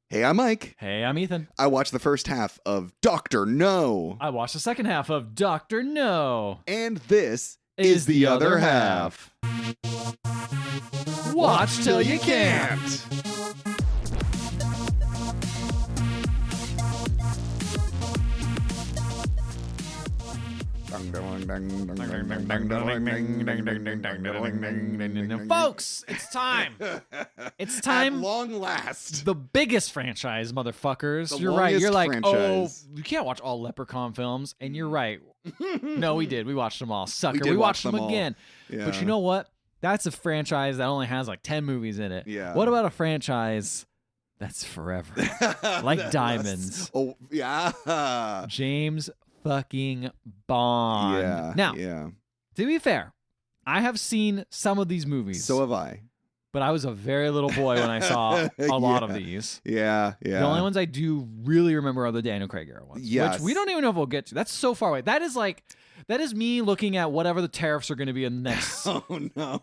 Hey, I'm Mike. Hey, I'm Ethan. I watched the first half of Dr. No. I watched the second half of Dr. No. And this is the other half. Watch Till You Can't. Folks, it's time. It's time. At long last. The biggest franchise, motherfuckers. The You're right. You're like, franchise. oh, you can't watch all Leprechaun films. And you're right. No, we did. We watched them all. Sucker. did We watch watched them all. again. Yeah. But you know what? That's a franchise that only has like 10 movies in it. Yeah. What about a franchise that's forever? Like diamonds. Oh, yeah. James fucking Bond. Yeah. Now, yeah. to be fair, I have seen some of these movies. So have I. But I was a very little boy when I saw a lot of Yeah. these. Yeah. Yeah. The only ones I do really remember are the Daniel Craig era ones. Yes. Which we don't even know if we'll get to. That's so far away. That is me looking at whatever the tariffs are going to be in the next Oh, no.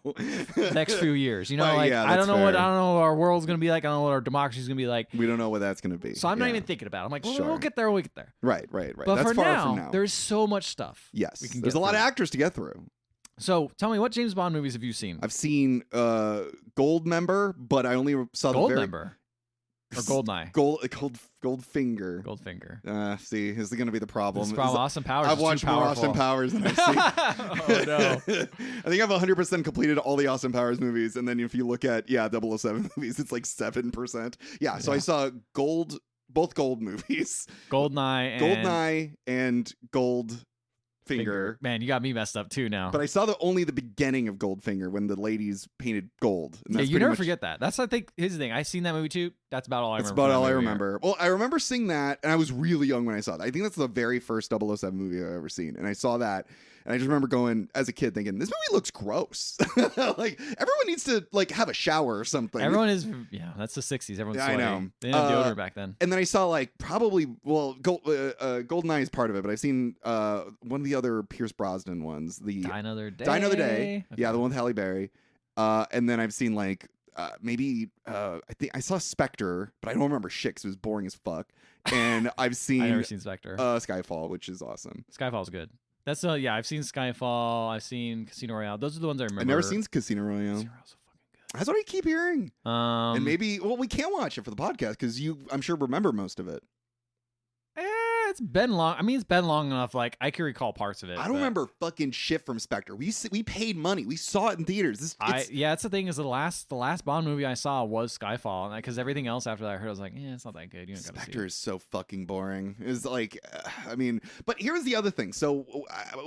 next few years. You know, Well, like yeah, I don't that's know what fair. our world's going to be like. I don't know what our democracy's going to be like. We don't know what that's going to be. So I'm not Yeah. even thinking about it. I'm like, well, Sure. we'll get there when we get there. Right. But That's for far now, from now. there's so much stuff. Yes. we can There's get a lot of through. actors to get through. So tell me, what James Bond movies have you seen? I've seen Goldmember, but I only saw the very Goldmember or Goldeneye? Goldfinger. Goldfinger. See, is it going to be the problem? This is from Austin Powers. I've is watched too more powerful. Austin Powers than I've seen. Oh, no. I think I've 100% completed all the Austin Powers movies, and then if you look at 007 movies, it's like 7%. Yeah, so Yeah. I saw both Gold movies, Goldeneye and Goldfinger. Man, you got me messed up too now. But I saw only the beginning of Goldfinger when the ladies painted gold. And yeah, that's you pretty never much, forget that. That's, I think, his thing. I seen that movie too. That's about all I That's remember. about all I from that movie. remember. Well, I remember seeing that, and I was really young when I saw that. I think that's the very first 007 movie I've ever seen. And I saw that, and I just remember going, as a kid, thinking, this movie looks gross. Like, everyone needs to, like, have a shower or something. Everyone is, that's the 60s. Everyone's Yeah, I sweaty. know. They didn't have deodorant back then. And then I saw, like, probably, Goldeneye is part of it, but I've seen one of the other Pierce Brosnan ones. Die Another Day. Die Another Day. Okay. Yeah, the one with Halle Berry. And then I've seen, like, maybe I think I saw Spectre, but I don't remember shit because it was boring as fuck. And I've seen I've never seen Spectre. Skyfall, which is awesome. Skyfall's good. That's I've seen Skyfall. I've seen Casino Royale. Those are the ones I remember. I've never seen Casino Royale. Casino Royale's so fucking good. That's what I keep hearing. And Maybe maybe, we can't watch it for the podcast because I'm sure, remember most of it. it's been long. I mean, it's been long enough. Like I can recall parts of it. I don't but remember fucking shit from Spectre. We paid money. We saw it in theaters. That's the thing is the last Bond movie I saw was Skyfall, and because everything else after that I heard, I was like, it's not that good. You don't gotta see Spectre it. is so fucking boring. It's like, I mean, but here's the other thing. So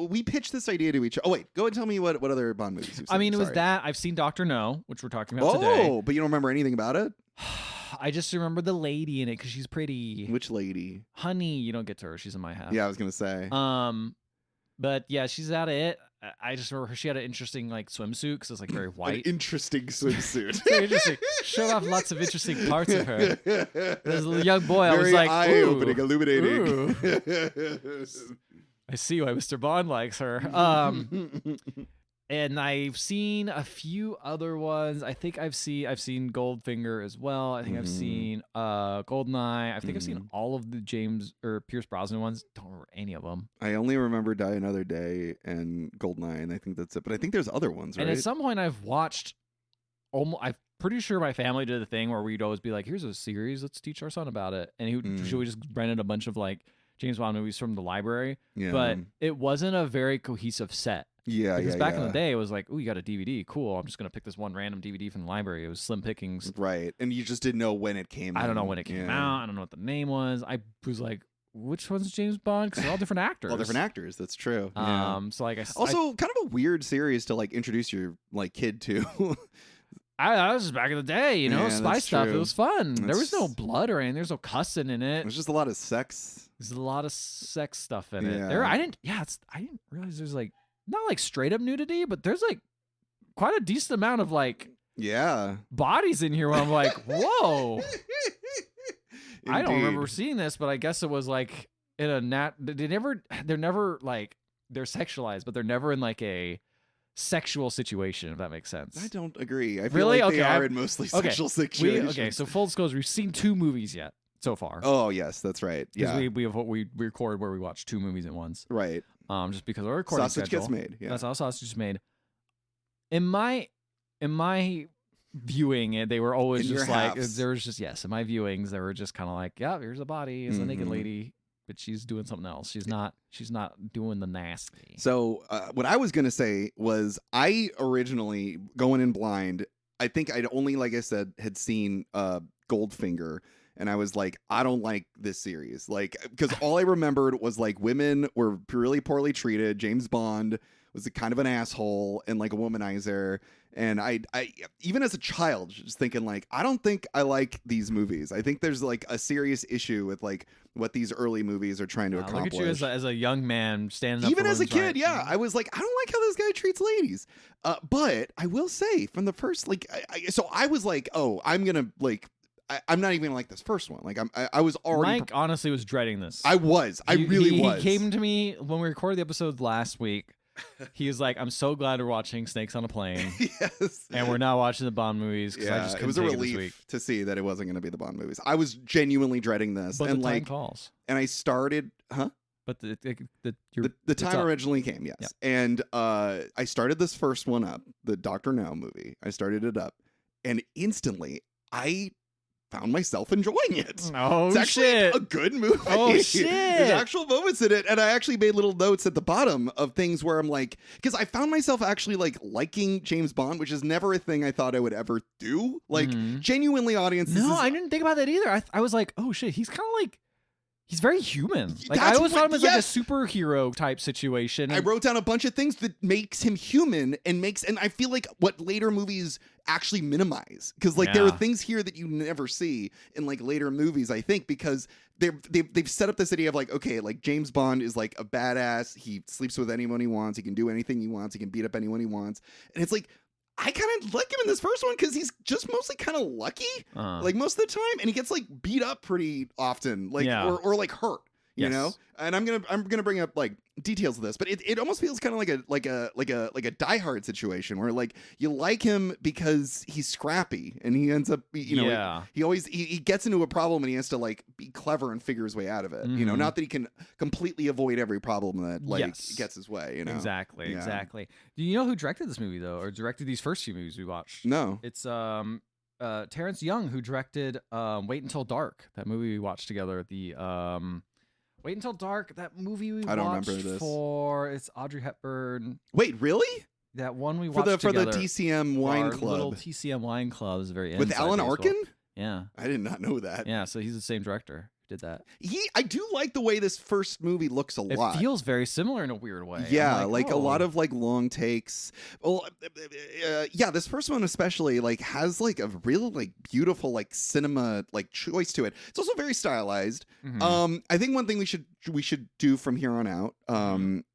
we pitched this idea to each other. Oh wait, go and tell me what other Bond movies you've seen. I mean, it was Sorry. that I've seen Dr. No, which we're talking about today. Oh, but you don't remember anything about it? I just remember the lady in it because she's pretty. Which lady? Honey, you don't get to her. She's in my half. Yeah, I was gonna say. But yeah, she's out of it. I just remember she had an interesting like swimsuit because it's like very An white. interesting swimsuit. Very interesting. Showed off lots of interesting parts of her. As a young boy, I was Very like, eye-opening, ooh, illuminating. I see why Mr. Bond likes her. And I've seen a few other ones. I think I've seen Goldfinger as well. I think I've seen Goldeneye. I think I've seen all of the James or Pierce Brosnan ones. Don't remember any of them. I only remember Die Another Day and Goldeneye, and I think that's it. But I think there's other ones, right? And at some point, I've watched. I'm pretty sure my family did a thing where we'd always be like, "Here's a series. Let's teach our son about it." And we just rented a bunch of like James Bond movies from the library. Yeah. But it wasn't a very cohesive set. Yeah, Because yeah, back yeah. in the day, it was like, oh, you got a DVD. Cool. I'm just going to pick this one random DVD from the library. It was slim pickings. Right. And you just didn't know when it came out. I don't know when it came out. I don't know what the name was. I was like, which one's James Bond? Because they're all different actors. All different actors. That's true. Yeah. So like Also, kind of a weird series to like introduce your like kid to. I was just back in the day, Yeah, spy that's stuff. true. It was fun. There was no That's- blood or anything. There's no cussing in it. There's just a lot of sex. There's a lot of sex stuff in it. Yeah. I didn't realize there's like not like straight up nudity, but there's like quite a decent amount of like Yeah. bodies in here where I'm like, whoa. I don't Indeed. remember seeing this, but I guess it was like in a they're never like they're sexualized, but they're never in like a sexual situation, if that makes sense. I don't agree. I feel Really? like they Okay, are in mostly sexual situations. Okay, so full disclosure, we've seen 2 movies yet so far. Oh yes, that's right. Because Yeah, we record where we watch 2 movies at once. right. Just because of our recording Sausage schedule. gets made. Yeah. That's how sausage is made. In my viewing, they were always In your just like halves. there was just in my viewings they were just kind of like, yeah, here's a body, it's a naked lady, but she's doing something else. She's not doing the nasty. So what I was gonna say was I originally going in blind. I think I'd only, like I said, had seen Goldfinger. And I was like, I don't like this series. Like, because all I remembered was like women were really poorly treated. James Bond was a kind of an asshole and like a womanizer. And I even as a child, just thinking like, I don't think I like these movies. I think there's like a serious issue with like what these early movies are trying to accomplish. Look at you as a young man standing up. Even for as a women's kid, rights. yeah, I was like, I don't like how this guy treats ladies. But I will say from the first, like, so I was like, oh, I'm gonna like. I'm not even gonna like this first one. Like I was already. Mike honestly was dreading this. I really was. He came to me when we recorded the episode last week. He was like, "I'm so glad we're watching Snakes on a Plane, Yes. and we're not watching the Bond movies because I just it couldn't was a take it this relief week." to see that it wasn't gonna be the Bond movies. I was genuinely dreading this, But and the time like, calls. and I started, huh? But the time up. originally came, yes. Yeah. And I started this first one up, the Doctor Now movie. I started it up, and instantly I found myself enjoying it. Oh, It's actually shit. a good movie. Oh, shit. There's actual moments in it, and I actually made little notes at the bottom of things where I'm like, because I found myself actually like liking James Bond, which is never a thing I thought I would ever do. Like genuinely, audiences. No, I didn't think about that either. I was like, oh shit, he's kind of like. He's very human. Like I That's always what- thought him as yes. like a superhero type situation. I wrote down a bunch of things that makes him human and I feel like what later movies actually minimize, because like there are Yeah. things here that you never see in like later movies, I think, because they've set up this idea of like, okay, like James Bond is like a badass. He sleeps with anyone he wants. He can do anything he wants. He can beat up anyone he wants. And it's like, I kind of like him in this first one because he's just mostly kind of lucky, like most of the time, and he gets like beat up pretty often, like Yeah. or like hurt, you Yes. know. And I'm gonna bring up like details of this, but it almost feels kind of like a Die Hard situation where like you like him because he's scrappy and he ends up, you know, Yeah. he gets into a problem and he has to like be clever and figure his way out of it. You know, not that he can completely avoid every problem that like Yes. gets his way. You know, Exactly. Yeah. Exactly. Do you know who directed this movie though, or directed these first few movies we watched? No. It's Terrence Young, who directed Wait Until Dark, that movie we watched together. The Wait Until Dark, that movie we I don't watched remember this. for it's Audrey Hepburn. Wait, really? That one we For watched the together. TCM Wine Our Club little TCM Wine Club is very with inside Alan baseball. Arkin? Yeah, I did not know that. yeah. So he's the same director who did that. I do like the way this first movie looks a It lot. feels very similar in a weird way. I'm Yeah, like a oh. lot of like long takes. Well, yeah, this first one especially like has like a real like beautiful like cinema like choice to it. It's also very stylized. Mhm. I think one thing we should do from here on out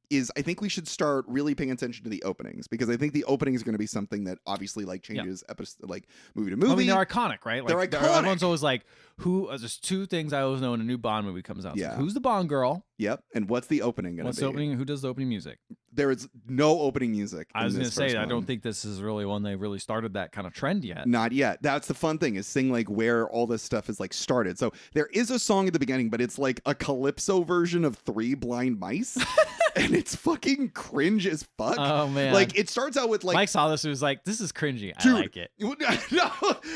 is I think we should start really paying attention to the openings, because I think the opening is going to be something that obviously like changes episode like movie to movie. I mean, they're iconic, right? They're Like, iconic. Everyone's always like, "Who?" There's 2 things I always know when a new Bond movie comes out. It's like, Yeah. who's the Bond girl? Yep. And what's the opening going What's to the be? opening? Who does the opening music? There is no opening music. I was going going to say, I don't think this is really one they really started that kind of trend yet. Not yet. That's the fun thing, is seeing like where all this stuff is like started. So there is a song at the beginning, but it's like a calypso version of Three Blind Mice. And it's fucking cringe as fuck. Oh man! Like it starts out with like Mike saw this and was like, "This is cringy. Dude, I like it." No,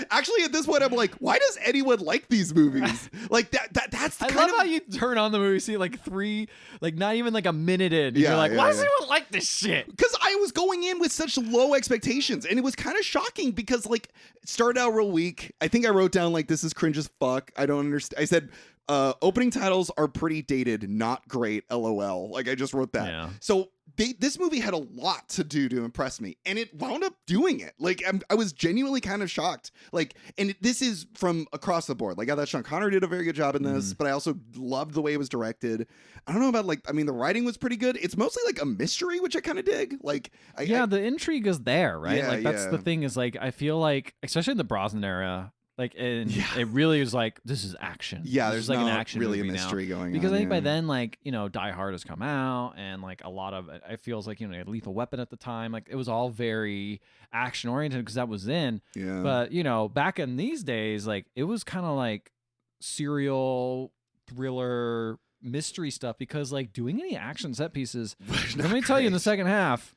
actually at this point I'm like, why does anyone like these movies? Like that's the I kind love of how you turn on the movie, see like 3, like not even like a minute in. And Yeah, you're like, yeah, why does yeah. anyone like this shit? because I was going in with such low expectations, and it was kind of shocking because like it started out real weak. I think I wrote down like, this is cringe as fuck. I don't understand. I said opening titles are pretty dated, not great, LOL. Like I just wrote that. Yeah. So this movie had a lot to do to impress me, and it wound up doing it. Like I was genuinely kind of shocked. Like, and this is from across the board. Like I thought Sean Connery did a very good job in this, but I also loved the way it was directed. I don't know about like, I mean, the writing was pretty good. It's mostly like a mystery, which I kind of dig. Like, Yeah, the intrigue is there, right? Yeah, like that's yeah. the thing, is like I feel like, especially in the Brosnan era, Like, and it really is like, this is action. Yeah, This there's is like not an action really a movie mystery now. going Because on. I think by yeah. then, like, Die Hard has come out, and like a lot of it feels like, Lethal Weapon at the time. Like, it was all very action oriented because that was in. Yeah. But, back in these days, like, it was kind of like serial thriller mystery stuff because, like, doing any action set pieces, let me tell you, in the second half,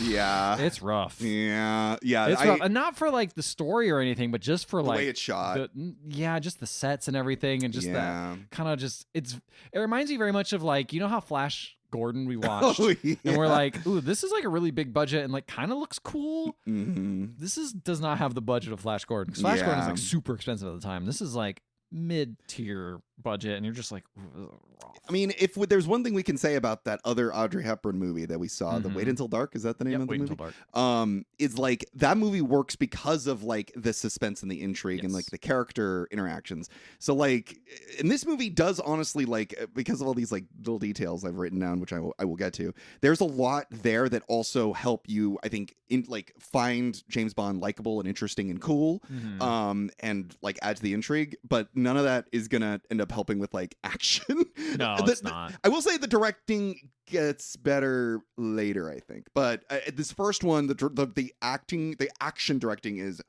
yeah. it's rough. Yeah. It's rough. And not for like the story or anything, but just for the like way it's shot. just the sets and everything, and just that kind of just it reminds me very much of, like, how Flash Gordon we watched, and we're like, ooh, this is like a really big budget and like kind of looks cool. This does not have the budget of Flash Gordon, because Flash Gordon is like super expensive at the time. This is like mid-tier budget, and you're just like, I mean, if there's one thing we can say about that other Audrey Hepburn movie that we saw, the Wait Until Dark, is that the name of the Wait movie? Until Dark. Is like that movie works because of like the suspense and the intrigue and like the character interactions. So like, and this movie does honestly, like, because of all these like little details I've written down, which I will get to. There's a lot there that also help you, I think, in like find James Bond likable and interesting and cool, and like add to the intrigue. But none of that is gonna end up helping with like action. No, it's not. I will say the directing gets better later, I think. But this first one, the action directing is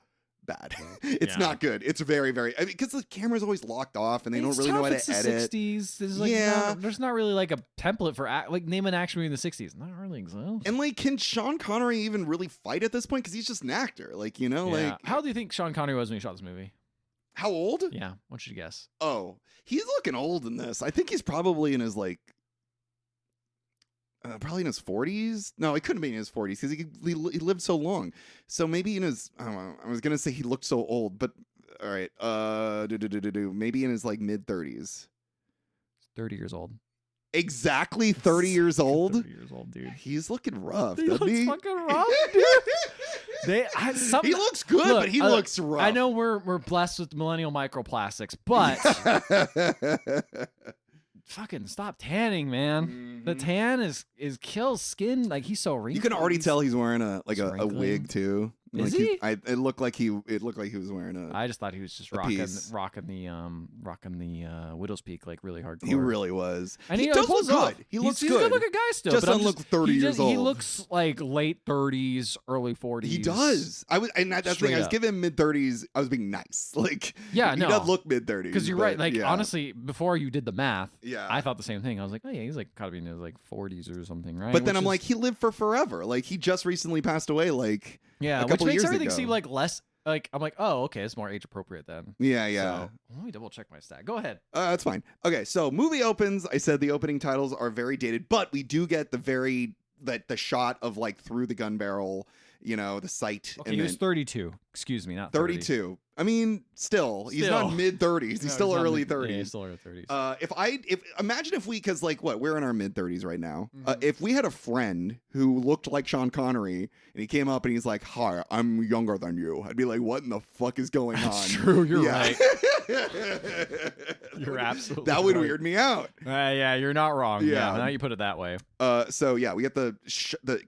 bad. It's not good. It's very, very, because the camera's always locked off and they don't really know how to edit. The 60s. There's like there's not really like a template for like name an action movie in the 60s. Not really exists. And like, can Sean Connery even really fight at this point? Because he's just an actor. Like, like, how do you think Sean Connery was when he shot this movie? How old? Yeah, what should you guess? Oh, he's looking old in this. I think he's probably in his like, probably in his 40s. No, he couldn't be in his 40s because he lived so long. So maybe in his, I don't know. I was gonna say he looked so old, but all right, maybe in his like mid 30s. 30 years old. Exactly 30 years old. 30 years old, dude. He's looking rough. He doesn't looks he? fucking rough, dude. He looks good, but he looks rough. I know we're blessed with millennial microplastics, but fucking stop tanning, man. The tan is kills skin. Like, he's so wrinkled. You can already tell he's wearing a wig too. Is like he? It looked like he was wearing a. I just thought he was just rocking the Widow's Peak like really hardcore. He really was. And he does look good. He looks he's good. He's a good looking guy still. Just but doesn't look 30 years old. He looks like late 30s, early 40s. He does. That's the thing. I was giving him mid 30s. I was being nice. Like, he does look mid 30s. Because you're right. Like, honestly, before you did the math, yeah, I thought the same thing. I was like, oh yeah, he's like gotta be in his like 40s or something, right? But then I'm like, he lived for forever. Like, he just recently passed away. Like, yeah, a couple which makes years everything ago. seem like less. Like, I'm like, oh, okay, it's more age appropriate then. Yeah. So, let me double check my stat. Go ahead. That's fine. Okay, so movie opens. I said the opening titles are very dated, but we do get the shot of like through the gun barrel, the sight. Okay, he was 32. Excuse me, not 32. I mean, still, he's not mid 30s. He's still early 30s. Yeah, he's still early 30s. Imagine if we, because like we're in our mid 30s right now. Mm-hmm. If we had a friend who looked like Sean Connery and he came up and he's like, "Hi, I'm younger than you," I'd be like, "What in the fuck is going on?" That's true. You're right. You're absolutely. That would right. weird me out. Yeah, you're not wrong. Yeah. Now you put it that way. So yeah, we get the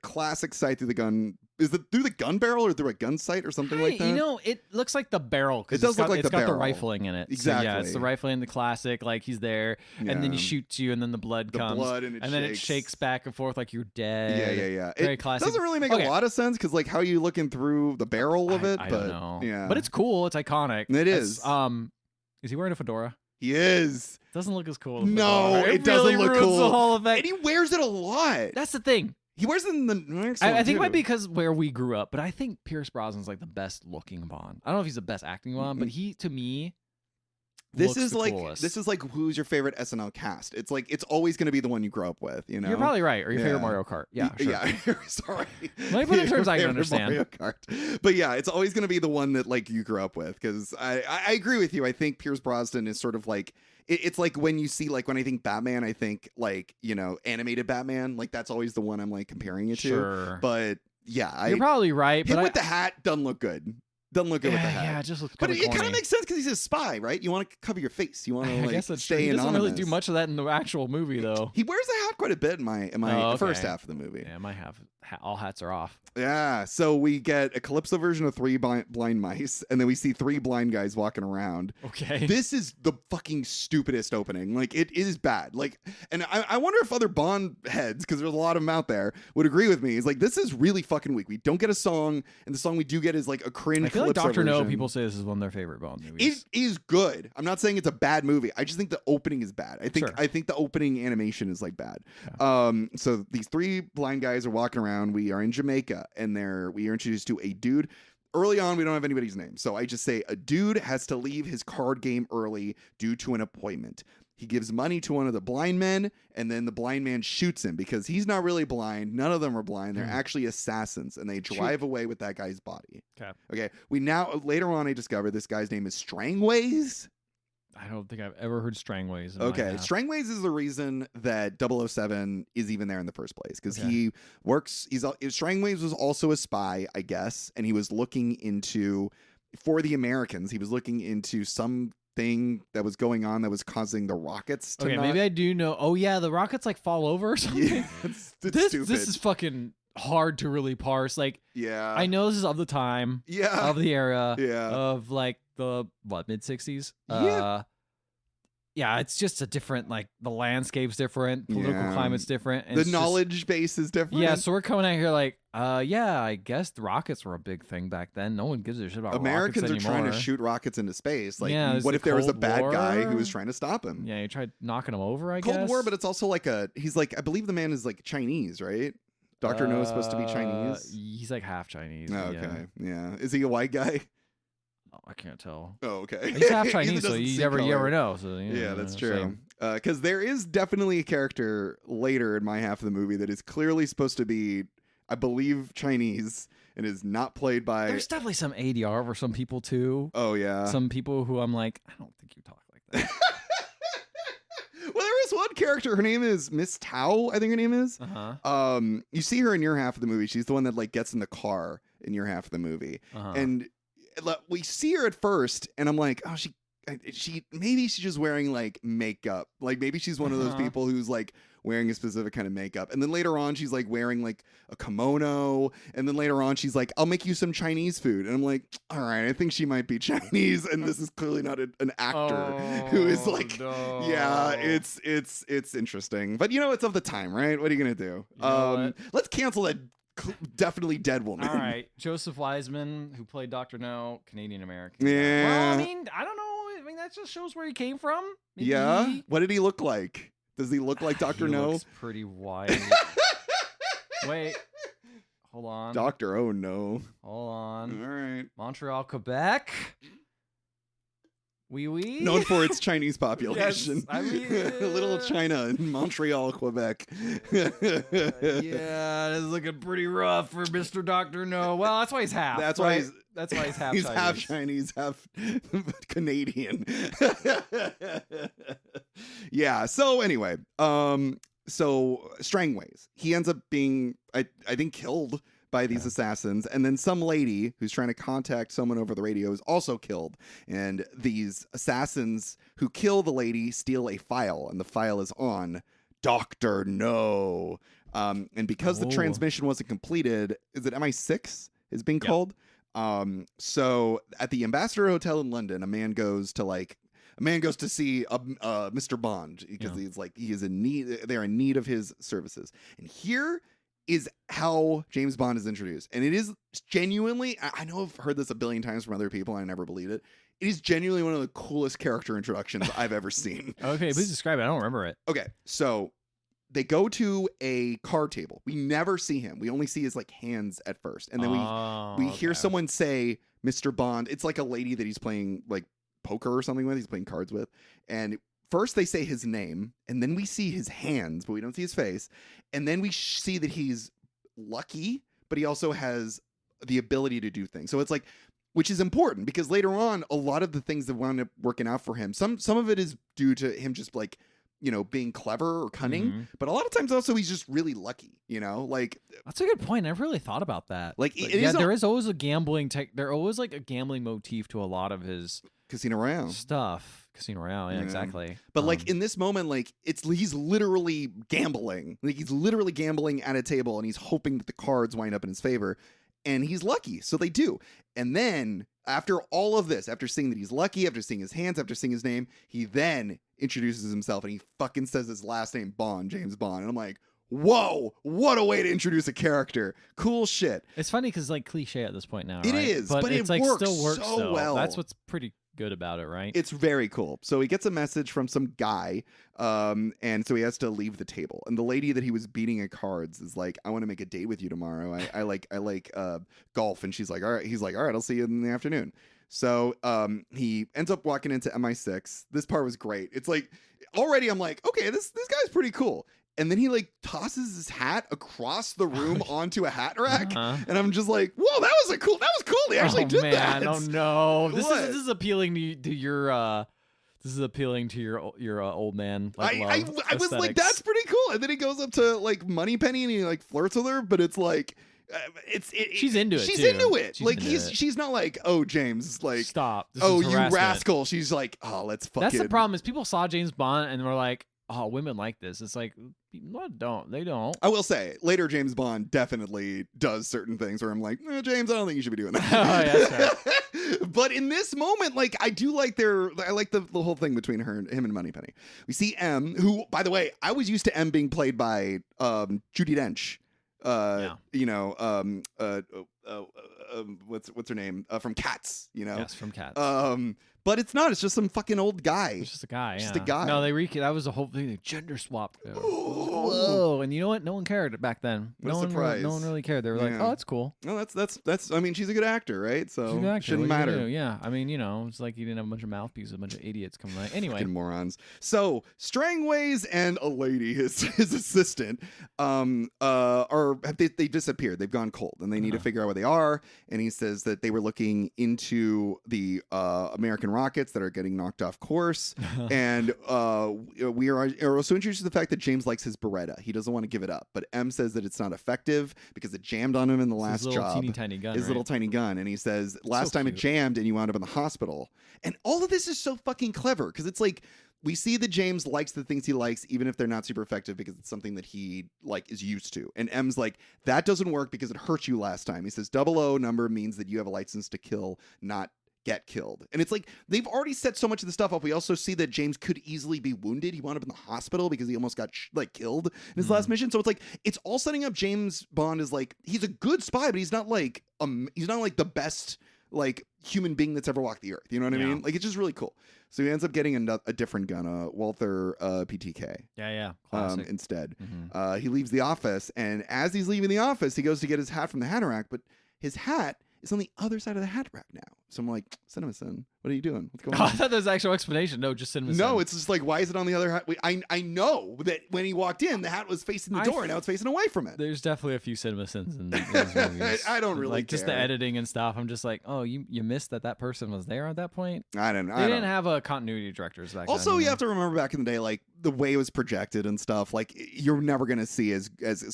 classic sight through the gun. Is it through the gun barrel or through a gun sight or something like that? It looks like the barrel. It does look like it's got the barrel. rifling in it. Exactly. So, yeah, it's the rifling, the classic. Like, he's there, and then he shoots you, and then the blood comes. And then it shakes back and forth like you're dead. Yeah. Very it classic. doesn't really make a lot of sense because like how are you looking through the barrel of it? I but don't know. Yeah, but it's cool. It's iconic. It is. Is he wearing a fedora? He is. Doesn't look as cool. As No, fedora. it doesn't really look ruins cool. The whole effect. And he wears it a lot. That's the thing. He wears it in the next one I think it too. might be because where we grew up, but I think Pierce Brosnan's like the best looking Bond. I don't know if he's the best acting Bond, but he, to me, This looks is the like coolest. this is like who's your favorite SNL cast? It's like it's always going to be the one you grew up with. You're probably right. Or your favorite Mario Kart. Yeah, sure. Yeah. Sorry. Let me put it in terms I can Favorite understand. Mario Kart. But yeah, it's always going to be the one that like you grew up with because I agree with you. I think Pierce Brosnan is sort of like it's like when you see like when I think Batman, I think like animated Batman. Like that's always the one I'm like comparing it to. Sure. But yeah, you're probably right. Him But with the hat doesn't look good. Doesn't look good with the hat. Yeah, it just looks But kind it of kind of makes sense because he's a spy, right? You want to cover your face. You want to I like guess that's true. stay He doesn't anonymous. really do much of that in the actual movie, though. He wears a hat quite a bit in my Oh, first okay. half of the movie. Yeah, all hats are off. Yeah, so we get a Calypso version of 3 blind mice, and then we see 3 blind guys walking around. Okay. This is the fucking stupidest opening. Like, it is bad. Like, and I wonder if other Bond heads, because there's a lot of them out there, would agree with me. It's like, this is really fucking weak. We don't get a song, and the song we do get is like a cringe I feel Calypso like Dr. No, version. people say this is one of their favorite Bond movies. It is good. I'm not saying it's a bad movie. I just think the opening is bad. I think the opening animation is like bad. Yeah. So these 3 blind guys are walking around. We are in Jamaica, and we are introduced to a dude. Early on, we don't have anybody's name, so I just say a dude has to leave his card game early due to an appointment. He gives money to one of the blind men, and then the blind man shoots him because he's not really blind. None of them are blind. They're actually assassins, and they drive away with that guy's body. Okay. Later on, I discover this guy's name is Strangways. I don't think I've ever heard Strangways. Okay, Strangways is the reason that 007 is even there in the first place, because he works. Strangways was also a spy, I guess, and he was looking into, for the Americans, he was looking into something that was going on that was causing the rockets to maybe I do know. Oh yeah, the rockets like fall over or something. Yeah, it's stupid. This is fucking hard to really parse. Like, yeah, I know this is of the time, yeah, of the era, yeah, of like the mid-60s. Yeah, it's just a different, like, the landscape's different, political climate's different. And the knowledge base is different. Yeah, so we're coming out here like, yeah, I guess the rockets were a big thing back then. No one gives a shit about Americans rockets are trying to anymore. shoot rockets into space. Like, Yeah, what if there was a Cold bad War. guy who was trying to stop him? Yeah, you tried knocking them over, I guess. Cold War, but it's also like he's like, I believe the man is like Chinese, right? Dr. No is supposed to be Chinese. He's like half Chinese. Oh, okay, yeah. Is he a white guy? Oh, I can't tell. Oh, okay. He's half He Chinese, so doesn't you see never color. know. So Yeah, that's true. same. Because there is definitely a character later in my half of the movie that is clearly supposed to be, I believe, Chinese and is not played by. There's definitely some ADR for some people too. Oh yeah. Some people who I'm like, I don't think you talk like that. Well, there is one character. Her name is Miss Tao, I think her name is. You see her in your half of the movie. She's the one that like gets in the car in your half of the movie, and we see her at first, and I'm like, oh, she maybe she's just wearing like makeup. Like maybe she's one of those people who's like wearing a specific kind of makeup. And then later on, she's like wearing like a kimono. And then later on, she's like, I'll make you some Chinese food. And I'm like, all right, I think she might be Chinese. And this is clearly not an actor who is like, yeah, it's interesting. But you know, it's of the time, right? What are you going to do? Let's cancel that definitely dead woman. All right. Joseph Wiseman, who played Dr. No, Canadian American. Yeah. Well, I mean, I don't know. I mean, that just shows where he came from. Maybe yeah. What did he look like? Does he look like Dr. No? Looks pretty white. Wait. Hold on. Dr. Oh no. Hold on. All right. Montreal, Quebec. Oui. Known for its Chinese population. Yes, I mean, Little China in Montreal, Quebec. Yeah, it's looking pretty rough for Mr. Dr. No. Well, that's why he's half. That's right? why he's half he's Chinese. half Chinese, half Canadian. Yeah. So anyway, so Strangways, he ends up being, I think, killed by these assassins, and then some lady who's trying to contact someone over the radio is also killed. And these assassins who kill the lady steal a file, and the file is on Dr. No. And because the transmission wasn't completed, is it MI6 is being called? So at the Ambassador Hotel in London, a man goes to see Mr. Bond because he is in need. They're in need of his services. And here is how James Bond is introduced. And it is genuinely, I know I've heard this a billion times from other people, and I never believed it. It is genuinely one of the coolest character introductions I've ever seen. Okay, please describe it. I don't remember it. Okay, so they go to a card table. We never see him. We only see his like hands at first. And then we hear someone say, Mr. Bond. It's like a lady that he's playing like poker or something with. He's playing cards with. And first they say his name, and then we see his hands, but we don't see his face. And then we see that he's lucky, but he also has the ability to do things. So it's like, which is important because later on, a lot of the things that wound up working out for him, some of it is due to him just like being clever or cunning, Mhm. but a lot of times also he's just really lucky, like That's a good point. I never really thought about that. Like, But it is there is always a gambling there always like a gambling motif to a lot of his Casino Royale stuff. Casino Royale, yeah, Yeah. exactly. But like in this moment, like he's literally gambling. Like he's literally gambling at a table and he's hoping that the cards wind up in his favor. And he's lucky. So they do. And then after all of this, after seeing that he's lucky, after seeing his hands, after seeing his name, he then introduces himself and he fucking says his last name, Bond, James Bond. And I'm like, whoa, what a way to introduce a character. Cool shit. It's funny because like cliche at this point now, It right? is, but but it's it like works still works so though. well. That's what's pretty good about it, right? It's very cool. So he gets a message from some guy, and so he has to leave the table. And the lady that he was beating at cards is like, "I want to make a date with you tomorrow. I like golf." And she's like, "All right." He's like, "All right, I'll see you in the afternoon." So he ends up walking into MI6. This part was great. It's like already I'm like, okay, this guy's pretty cool. And then he like tosses his hat across the room onto a hat rack, and I'm just like, "Whoa, that was cool. He actually did that." Oh no, this What? is appealing to your. This is appealing to your old man. Like, I was like, "That's pretty cool." And then he goes up to like Moneypenny and he like flirts with her, but it's like, she's into it. She's too. into it. She's Like into it. she's not like, "Oh, James, like, Stop. This oh, is you harassment." rascal." She's like, "Oh, let's fucking." That's the problem. Is people saw James Bond and were like, "Oh, women like this." It's like, no, don't. They don't. I will say, later James Bond definitely does certain things where I'm like, James, I don't think you should be doing that. Oh, yeah, But in this moment, like, I do like I like the whole thing between him and Moneypenny. We see M, who, by the way, I was used to M being played by Judi Dench. What's her name? From Cats, Yes, from Cats. But it's not. It's just some fucking old guy. It's just a guy. Just yeah. a guy. No, that was the whole thing. They gender swapped. Whoa! And you know what? No one cared back then. What a no surprise. one really cared. They were like, Yeah. "Oh, that's cool." No, that's. I mean, she's a good actor, right? So She's an actor. shouldn't What are you gonna matter. do? Yeah, I mean, it's like you didn't have a bunch of mouthpieces, a bunch of idiots coming like. Anyway, Fucking morons. So Strangways and a lady, his assistant, they disappeared. They've gone cold, and they need to figure out where they are. And he says that they were looking into the American rockets that are getting knocked off course, and we are also introduced to the fact that James likes his Beretta. He doesn't want to give it up, but M says that it's not effective because it jammed on him in the last his little job. teeny tiny gun. His right? little tiny gun, and he says last so time it cute. jammed and you wound up in the hospital. And all of this is so fucking clever because it's like we see that James likes the things he likes even if they're not super effective because it's something that he like is used to. And M's like, that doesn't work because it hurt you last time. He says 00 number means that you have a license to kill, not get killed. And it's like they've already set so much of the stuff up. We also see that James could easily be wounded. He wound up in the hospital because he almost got killed in his last mission. So it's like it's all setting up James Bond as like he's a good spy, but he's not like the best like human being that's ever walked the earth. You know what I mean? Like it's just really cool. So he ends up getting a different gun, a Walther PTK. Yeah. Classic. Instead, Mhm. he leaves the office, and as he's leaving the office, he goes to get his hat from the hat rack, but his hat is on the other side of the hat rack now. So I'm like, CinemaSin, what are you doing? What's going Oh, on? I thought there was actual explanation. No, just cinema. No, it's just like, why is it on the other hat? I know that when he walked in, the hat was facing the door, and now it's facing away from it. There's definitely a few cinema sins in these movies. I don't really like just the care. editing and stuff. I'm just like, oh, you missed that person was there at that point. I don't know. They didn't have a continuity directors back Also, then. you have to remember back in the day, like the way it was projected and stuff. Like you're never gonna see as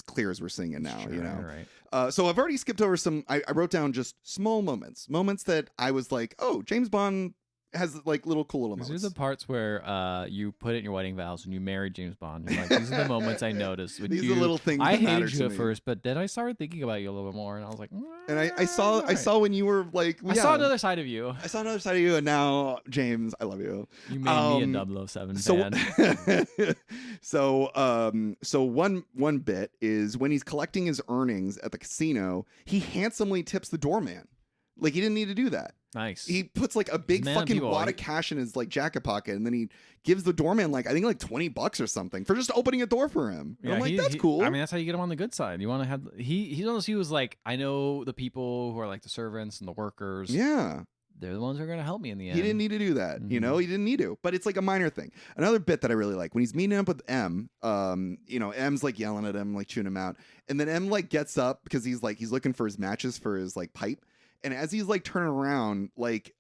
clear as we're seeing it now. Sure, you know. right. So I've already skipped over some. I wrote down just small moments that I was like, oh, James Bond has like little cool little These moments. are the parts where you put it in your wedding vows when you married James Bond. You're like, these are the moments I noticed. When These are the little things I that matter hated to you at me. first, but then I started thinking about you a little bit more, and I was like, And I saw when you were like, I saw another side of you. I saw another side of you, and now James, I love you. You made me a 007 fan. So one bit is when he's collecting his earnings at the casino, he handsomely tips the doorman. Like he didn't need to do that. Nice. He puts like a big Man, fucking people wad like- of cash in his like jacket pocket, and then he gives the doorman like I think like $20 or something for just opening a door for him. And I'm like, that's cool. I mean, that's how you get him on the good side. You want to have he was like, I know the people who are like the servants and the workers. Yeah. They're the ones who are going to help me in the end. He didn't need to do that. You know, he didn't need to. But it's like a minor thing. Another bit that I really like when he's meeting up with M, M's like yelling at him, like chewing him out. And then M like gets up because he's looking for his matches for his like pipe. And as he's like turning around, like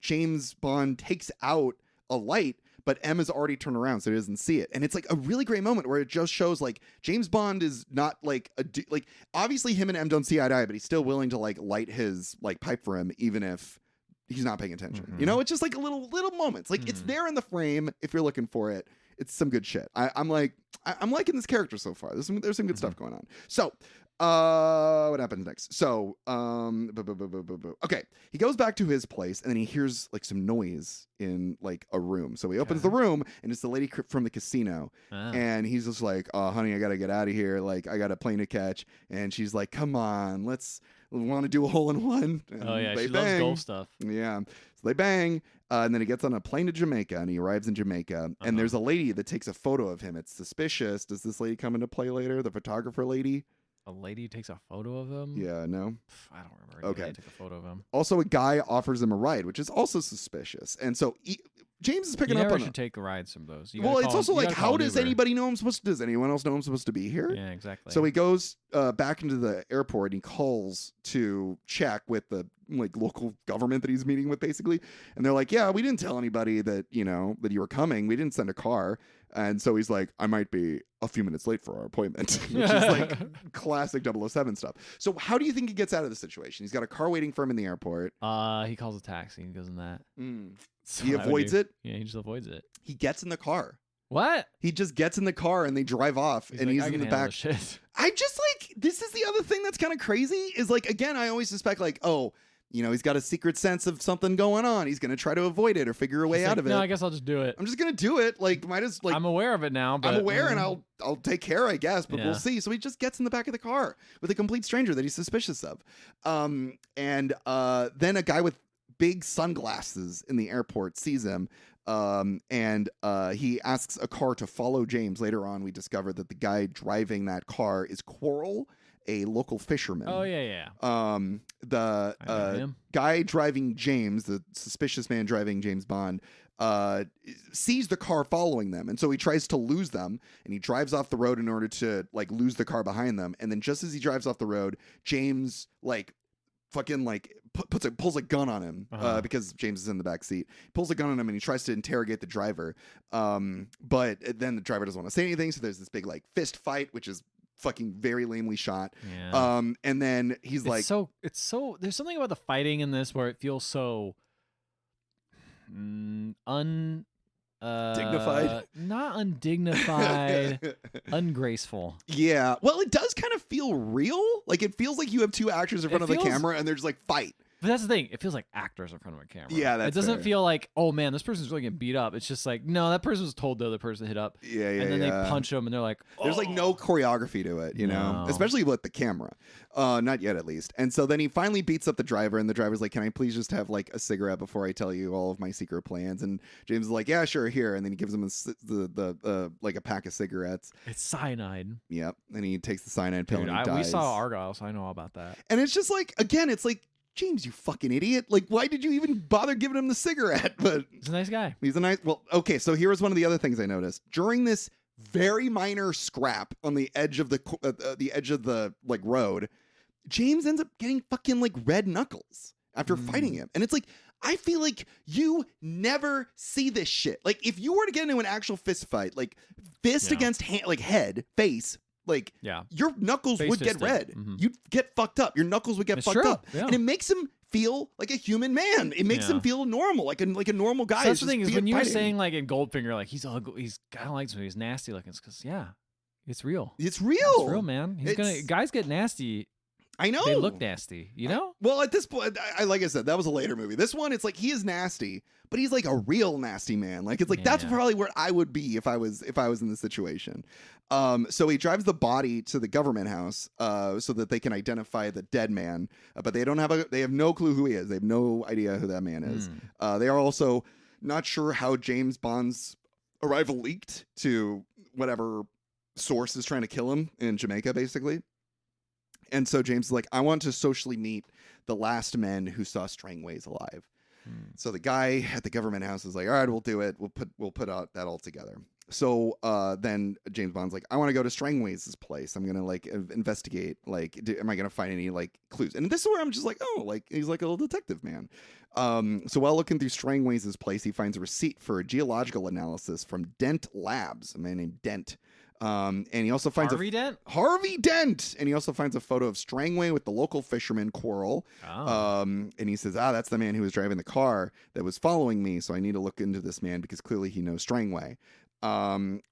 James Bond takes out a light, but M has already turned around, so he doesn't see it. And it's like a really great moment where it just shows like James Bond is not like like obviously him and M don't see eye to eye, but he's still willing to like light his like pipe for him, even if he's not paying attention. You know, it's just like a little moments. Like it's there in the frame if you're looking for it. It's some good shit. I'm liking this character so far. There's some good stuff going on. So what happens next? So okay, he goes back to his place and then he hears like some noise in like a room. So he opens the room and it's the lady from the casino. And he's just like, oh honey, I gotta get out of here, like I got a plane to catch. And she's like, come on, we want to do a hole-in-one. Oh yeah, she bang. loves golf stuff. Yeah, so they bang. And then he gets on a plane to Jamaica and he arrives in Jamaica. And there's a lady that takes a photo of him. It's suspicious. Does this lady come into play later? The photographer lady? A lady takes a photo of him? Yeah, no? I don't remember. Okay. Took a photo of him. Also, a guy offers him a ride, which is also suspicious. And so James is picking up on should take rides from those. Well, it's also like, how does anybody know does anyone else know I'm supposed to be here? Yeah, exactly. So he goes back into the airport and he calls to check with the like local government that he's meeting with, basically. And they're like, yeah, we didn't tell anybody that, that you were coming. We didn't send a car. And so he's like, I might be a few minutes late for our appointment, which is like classic 007 stuff. So how do you think he gets out of the situation? He's got a car waiting for him in the airport. He calls a taxi and goes in that. So he avoids it? Yeah, he just avoids it. He gets in the car. What? He just gets in the car and they drive off and he's in the back. I just like, this is the other thing that's kind of crazy is like, again, I always suspect like, oh, he's got a secret sense of something going on. He's going to try to avoid it or figure a way out of it. No, I guess I'll just do it. I'm just going to do it. Like, I'm aware of it now. But, I'm aware and I'll take care, I guess, but we'll see. So he just gets in the back of the car with a complete stranger that he's suspicious of. And then a guy with big sunglasses in the airport sees him. And he asks a car to follow James. Later on, we discover that the guy driving that car is Coral, a local fisherman. Oh, yeah. The guy driving James, the suspicious man driving James Bond, sees the car following them. And so he tries to lose them and he drives off the road in order to like lose the car behind them. And then just as he drives off the road, James like fucking like pulls a gun on him because James is in the back seat. He pulls a gun on him and he tries to interrogate the driver. But then the driver doesn't want to say anything. So there's this big like fist fight, which is fucking very lamely shot. Yeah. And then he's like, it's so there's something about the fighting in this where it feels so dignified, not undignified, ungraceful. Yeah. Well, it does kind of feel real. Like it feels like you have two actors in front of the camera and they're just like fight. But that's the thing. It feels like actors in front of a camera. Yeah, that's it doesn't fair. feel like, oh man, this person's really getting beat up. It's just like, no, that person was told the other person to hit up. Yeah. And then they punch them and they're like, oh. There's like no choreography to it, know, especially with the camera. Not yet, at least. And so then he finally beats up the driver and the driver's like, can I please just have like a cigarette before I tell you all of my secret plans? And James is like, yeah, sure, here. And then he gives him like a pack of cigarettes. It's cyanide. Yep. And he takes the cyanide pill and he dies. We saw Argyle, so I know all about that. And it's just like, again, it's like, James, you fucking idiot. Like, why did you even bother giving him the cigarette? But he's a nice guy. Well, okay, so here's one of the other things I noticed. During this very minor scrap on the edge of the like road, James ends up getting fucking like red knuckles after fighting him. And it's like, I feel like you never see this shit. Like, if you were to get into an actual fist fight, like fist against hand, like head, face, like your knuckles would get red. You'd get fucked up. Your knuckles would get fucked up. Yeah. And it makes him feel like a human man. It makes him feel normal, like a normal guy. So that's the thing is when you were saying like in Goldfinger, like he's ugly, he's kind of like he's nasty looking. It's because it's real. It's real. It's real, man. Guys get nasty. I know. They look nasty, you know? Well, at this point, I like I said, that was a later movie. This one, it's like he is nasty, but he's like a real nasty man. Like it's like that's probably where I would be if I was in this situation. So he drives the body to the government house so that they can identify the dead man, but they have no clue who he is. They have no idea who that man is. They are also not sure how James Bond's arrival leaked to whatever source is trying to kill him in Jamaica, basically. And so James is like, I want to socially meet the last men who saw Strangways alive. So the guy at the government house is like, all right, we'll do it. We'll put out that all together. So then James Bond's like, I want to go to Strangways' place. I'm gonna like investigate. Like, am I gonna find any like clues? And this is where I'm just like, oh, like he's like a little detective man. So while looking through Strangways' place, he finds a receipt for a geological analysis from Dent Labs, a man named Dent. And he also finds Harvey Dent, and he also finds a photo of Strangway with the local fisherman Quarrel. And he says, that's the man who was driving the car that was following me. So I need to look into this man because clearly he knows Strangway.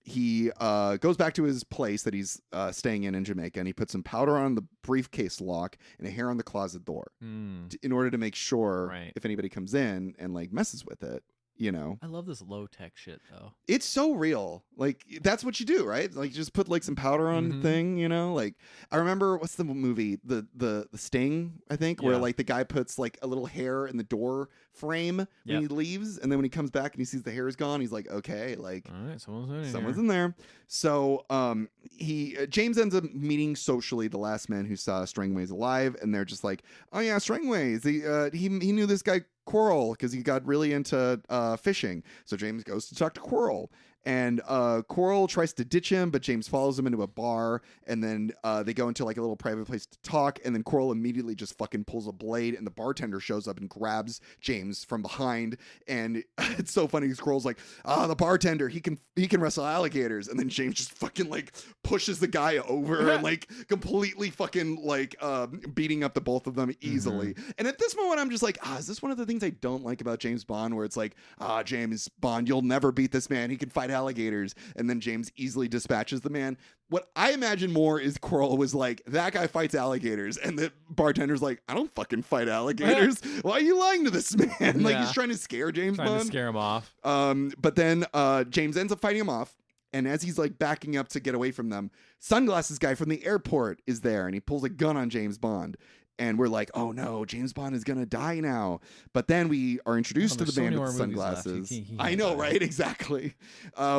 He goes back to his place that he's staying in Jamaica, and he puts some powder on the briefcase lock and a hair on the closet door in order to make sure if anybody comes in and like messes with it. You know, I love this low tech shit though. It's so real. Like that's what you do, right? Like you just put like some powder on the thing, you know? Like I remember what's the movie? The Sting, I think, where like the guy puts like a little hair in the door frame when he leaves, and then when he comes back and he sees the hair is gone, he's like, okay, like all right, someone's in there. So James ends up meeting socially the last man who saw Strangways alive, and they're just like, oh yeah, Strangways. He knew this guy Quarrel because he got really into fishing. So James goes to talk to Quarrel, and Quarrel tries to ditch him, but James follows him into a bar, and then they go into like a little private place to talk, and then Quarrel immediately just fucking pulls a blade, and the bartender shows up and grabs James from behind, and it's so funny because Quarrel's like, the bartender, he can wrestle alligators, and then James just fucking like pushes the guy over and like completely fucking like beating up the both of them easily. And at this moment I'm just like, is this one of the things I don't like about James Bond, where it's like, James Bond, you'll never beat this man, he can fight alligators, and then James easily dispatches the man. What I imagine more is Quarrel was like, that guy fights alligators, and the bartender's like, I don't fucking fight alligators. Why are you lying to this man? Like he's trying to scare James Bond. Trying to scare him off. But then James ends up fighting him off, and as he's like backing up to get away from them, Sunglasses guy from the airport is there, and he pulls a gun on James Bond. And we're like, oh no, James Bond is gonna die now. But then we are introduced to the man with the sunglasses. I know, right? Exactly.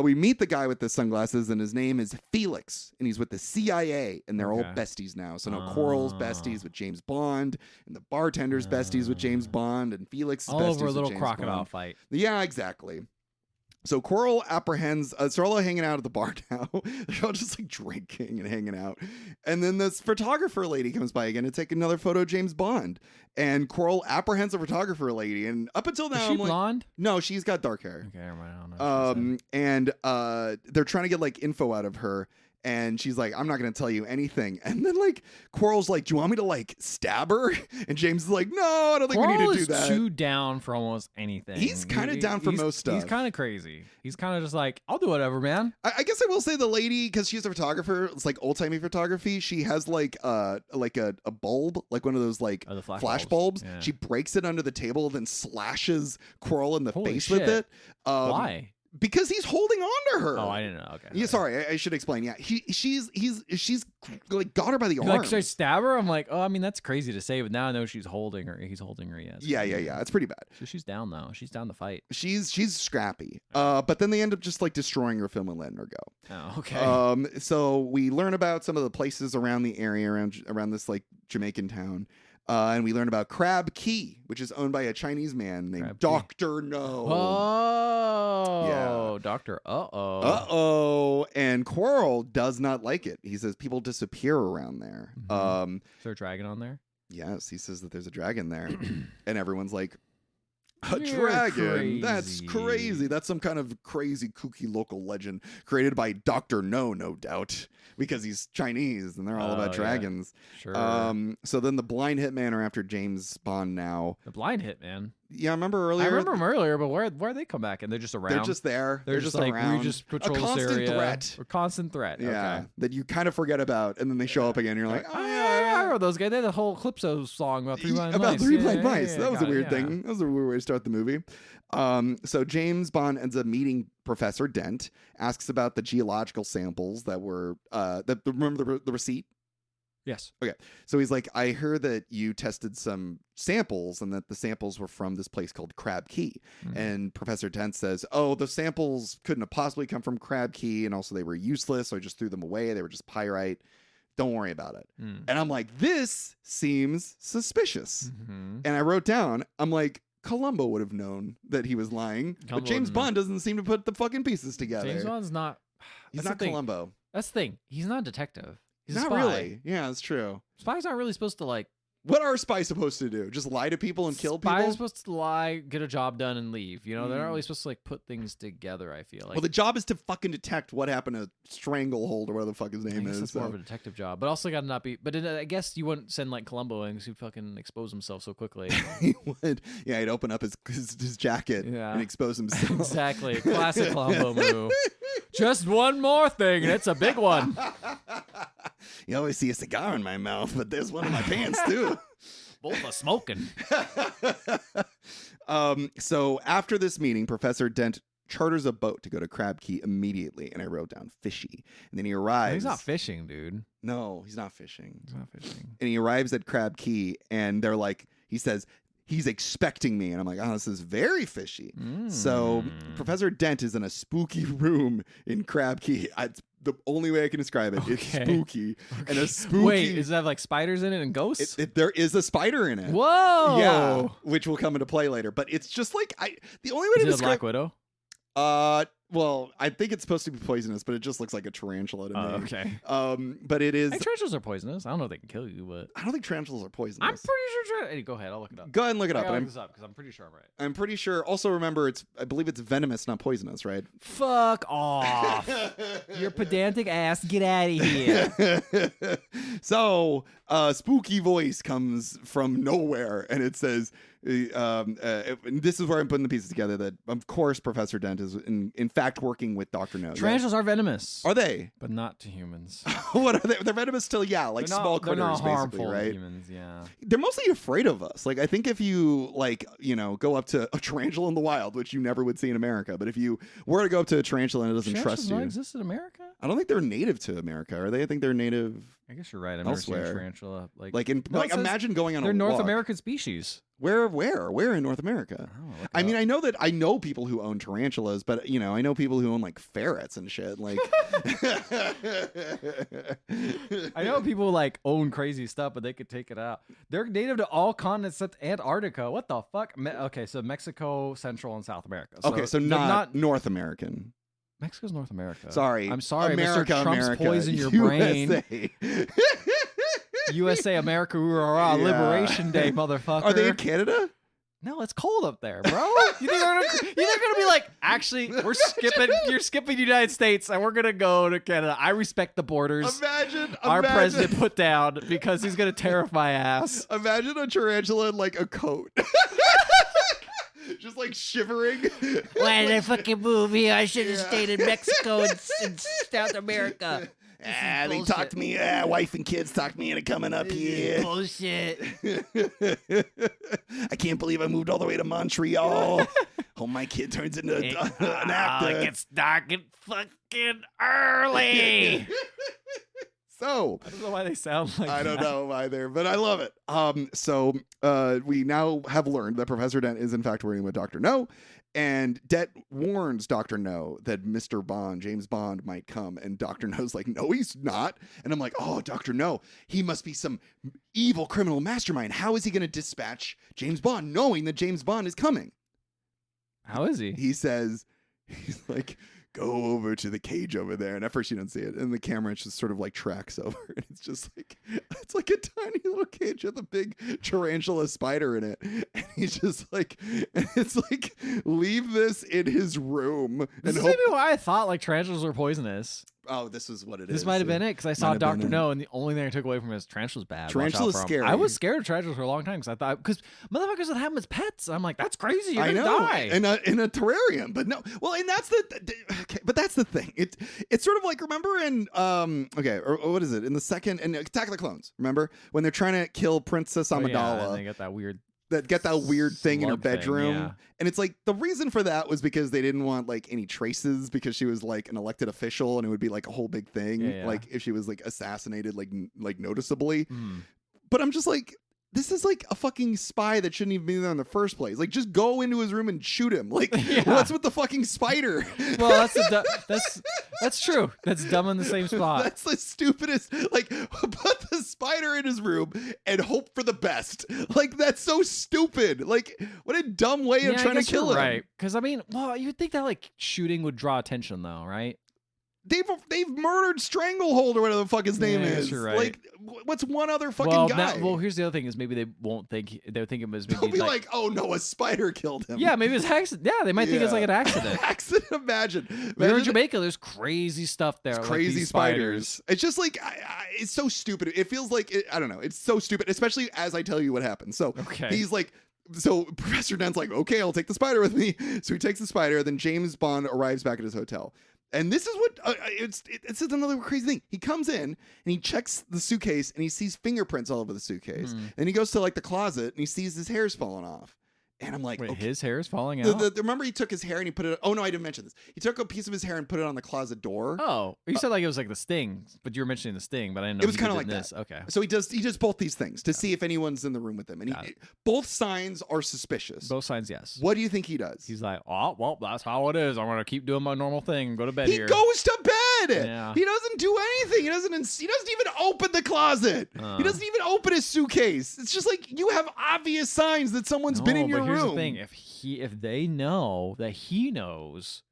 We meet the guy with the sunglasses, and his name is Felix, and he's with the CIA, and they're all besties now. So now Quarrel's besties with James Bond, and the bartender's besties with James Bond, and Felix is all besties over a little with James crocodile Bond. fight. Yeah, exactly. So Quarrel apprehends, they're all hanging out at the bar now. They're all just like drinking and hanging out. And then this photographer lady comes by again to take another photo of James Bond. And Quarrel apprehends the photographer lady. And up until now, is she blonde? No, she's got dark hair. Okay, never mind. I don't know. And they're trying to get like info out of her. And she's like, I'm not going to tell you anything. And then like Quarrel's like, do you want me to like stab her? And James is like, no, I don't think we need to do that. Quarrel is too down for almost anything. He's kind of down for most stuff. He's kind of crazy. He's kind of just like, I'll do whatever, man. I guess I will say the lady, because she's a photographer, it's like old-timey photography. She has like a bulb, like one of those like the flash bulbs. Yeah. She breaks it under the table, then slashes Quarrel in the Holy face shit. with it. Why? Because he's holding on to her. Oh, I didn't know. Okay. Yeah, sorry, I should explain. Yeah, she's like got her by the arm. Like, should I stab her? I'm like, oh, I mean, that's crazy to say, but now I know she's holding her. He's holding her. Yes. Yeah. It's pretty bad. So she's down though. She's down to fight. She's scrappy. But then they end up just like destroying her film and letting her go. Oh, okay. So we learn about some of the places around the area around this like Jamaican town. And we learn about Crab Key, which is owned by a Chinese man named Dr. No. Oh, yeah. Doctor. And Quarrel does not like it. He says people disappear around there. Is there a dragon on there? Yes, he says that there's a dragon there. And everyone's like, a You're dragon? crazy. That's crazy. That's some kind of crazy, kooky local legend created by Dr. No doubt, because he's Chinese and they're all about dragons. Yeah. Sure. So then the blind hitman are after James Bond now. The blind hitman. Yeah, I remember earlier. I remember them earlier, but where they come back and they're just around. They're just there. They're just like, around. we just patrol a constant this area. threat. A constant threat. Yeah, okay. that you kind of forget about, and then they show up again. And you're like, oh yeah, I remember those guys. They had a whole Calypso song about three blind mice. Three blind mice. Yeah, that was a weird thing. Yeah. That was a weird way to start the movie. So James Bond ends up meeting Professor Dent, asks about the geological samples that were remember the receipt. Yes. Okay. So he's like, I heard that you tested some samples and that the samples were from this place called Crab Key. Mm-hmm. And Professor Dent says, oh, the samples couldn't have possibly come from Crab Key. And also they were useless. So I just threw them away. They were just pyrite. Don't worry about it. And I'm like, this seems suspicious. And I wrote down, I'm like, Columbo would have known that he was lying, but Columbo James wouldn't Bond doesn't seem to put the fucking pieces together. James Bond's not. He's that's not the thing. Columbo. That's the thing. He's not a detective. He's a Not spy. really. Yeah, that's true. Spies aren't really supposed to like. What are spies supposed to do? Just lie to people and kill Spies people? are supposed to lie, get a job done, and leave. You know, they're not really supposed to like put things together. I feel like. Well, the job is to fucking detect what happened to Stranglehold or whatever the fuck his I name guess is. that's more of a detective job, but also got to not be. But I guess you wouldn't send like Columbo in because he'd fucking expose himself so quickly. He would. Yeah, he'd open up his jacket Yeah. and expose himself. Exactly, classic Columbo move. Just one more thing, and it's a big one. You always see a cigar in my mouth, but there's one in my pants too. Both are smoking. So after this meeting, Professor Dent charters a boat to go to Crab Key immediately, and I wrote down fishy. And then he arrives. He's not fishing, dude. No, he's not fishing. He's not fishing. And he arrives at Crab Key, and they're like, he says, he's expecting me. And I'm like, oh, this is very fishy. So Professor Dent is in a spooky room in Crab Key. It's the only way I can describe it. It's Okay. spooky. And a spooky... Wait, does it have like spiders in it and ghosts? There is a spider in it. Whoa! Yeah, which will come into play later. But it's just like, the only way Is to it a describe... Black Widow? Well, I think it's supposed to be poisonous, but it just looks like a tarantula to me. Oh, okay. But it is... Hey, tarantulas are poisonous. I don't know if they can kill you, but I don't think tarantulas are poisonous. I'm pretty sure. Hey, go ahead. I'll look it up. Go ahead and look it I up. gotta But look this up because I'm pretty sure I'm right. I'm pretty sure. Also, remember, I believe it's venomous, not poisonous, right? Fuck off! Your pedantic ass, get out of here. So, a spooky voice comes from nowhere, and it says, this is where I'm putting the pieces together, that, of course, Professor Dent is, in fact, working with Dr. No. Tarantulas are venomous, Are they? but not to humans. What are they? They're venomous still, yeah, like They're not- small they're critters, not harmful basically, to right? humans, yeah. They're mostly afraid of us. Like, I think if you, like, go up to a tarantula in the wild, which you never would see in America, but if you were to go up to a tarantula and it doesn't Tarantulas trust don't you, exist in America? I don't think they're native to America, are they? I think they're native, I guess you're right. I've never seen a Elsewhere. tarantula. No, No, it says imagine going on they're a North walk. American species. Where in North America? I mean, I know people who own tarantulas, but I know people who own like ferrets and shit. Like, I know people like own crazy stuff, but they could take it out. They're native to all continents except Antarctica. What the fuck? Okay, so Mexico, Central, and South America. Okay, so they're not North American. Mexico's North America. Sorry, I'm sorry, America, Mr. Trump's America, poison your brain. USA. USA, America, hoorah, Yeah. Liberation Day, motherfucker. Are they in Canada? No, it's cold up there, bro. You think they're gonna be like, actually, you're skipping the United States, and we're gonna go to Canada. I respect the borders Imagine our president put down because he's gonna terrify ass. Imagine a tarantula in like a coat. Just like shivering. Why did I fucking move here? I should have stayed in Mexico and South America. They bullshit. talked me, wife and kids talked me into coming up here. Bullshit. I can't believe I moved all the way to Montreal. Hope my kid turns into an actor. It gets dark and fucking early. So I don't know why they sound like I don't that. know either, but I love it. So we now have learned that Professor Dent is in fact working with Dr. No, and Dent warns Dr. No that Mr. Bond, James Bond, might come, and Dr. No's like, no, he's not. And I'm like, oh, Dr. No, he must be some evil criminal mastermind. How is he going to dispatch James Bond knowing that James Bond is coming? How is he? He says, he's like, go over to the cage over there. And at first you don't see it. And the camera just sort of like tracks over. And it's just like, it's like a tiny little cage with a big tarantula spider in it. And he's just like, and it's like, leave this in his room. This and is maybe why I thought like tarantulas were poisonous. Oh, this is what it is. This might have been it because I saw Might have been Dr. it. No, and the only thing I took away from it is tarantulas bad. Watch out Tarantula's for 'em. scary. I was scared of tarantulas for a long time because I thought because motherfuckers would have them as pets. I'm like, that's crazy. You're I gonna know, die. in a terrarium, but no. Well, and that's okay, but that's the thing. It's sort of like, remember in or what is it in the second in Attack of the Clones? Remember when they're trying to kill Princess Oh, yeah, Amidala? and they got that weird. Get that weird thing in her slug thing, bedroom. yeah. And it's like the reason for that was because they didn't want like any traces because she was like an elected official and it would be like a whole big thing. Yeah. Like if she was like assassinated like noticeably. Mm. But I'm just like, this is like a fucking spy that shouldn't even be there in the first place. Like, just go into his room and shoot him. Like, Yeah. what's with the fucking spider? Well, that's That's true. That's dumb in the same spot. That's the stupidest. Like, put the spider in his room and hope for the best. Like, that's so stupid. Like, what a dumb way of trying to kill him. Right. Because, I mean, well, you'd think that, like, shooting would draw attention, though, right? They've murdered Stranglehold or whatever the fuck his name is. You're right. Like, what's one other fucking guy? Here's the other thing is maybe they won't think they'll think it was maybe They'll be like, oh no, a spider killed him. yeah, maybe it's accident. Yeah, they might think it's like an accident. Accident. Imagine. We're in Jamaica. There's crazy stuff there. It's like crazy these spiders. It's just like it's so stupid. It feels like I don't know. It's so stupid, especially as I tell you what happens. So he's like. So Professor Dent's like, okay, I'll take the spider with me. So he takes the spider. Then James Bond arrives back at his hotel. And this is what it's another crazy thing. He comes in and he checks the suitcase and he sees fingerprints all over the suitcase. And he goes to like the closet and he sees his hair's falling off. And I'm like, wait, okay. His hair is falling out? Remember he took his hair and he put it... Oh, no, I didn't mention this. He took a piece of his hair and put it on the closet door. Oh, you said like it was like the sting, but you were mentioning the sting, but I didn't know it was kind of like this. that. Okay. So he does both these things to see if anyone's in the room with him. And both signs are suspicious. Both signs, yes. What do you think he does? He's like, oh, well, that's how it is. I'm going to keep doing my normal thing and go to bed here. He goes to bed. Yeah. He doesn't do anything. He doesn't even open the closet. He doesn't even open his suitcase. It's just like you have obvious signs that someone's been in your room. But here's the thing. If they know that he knows,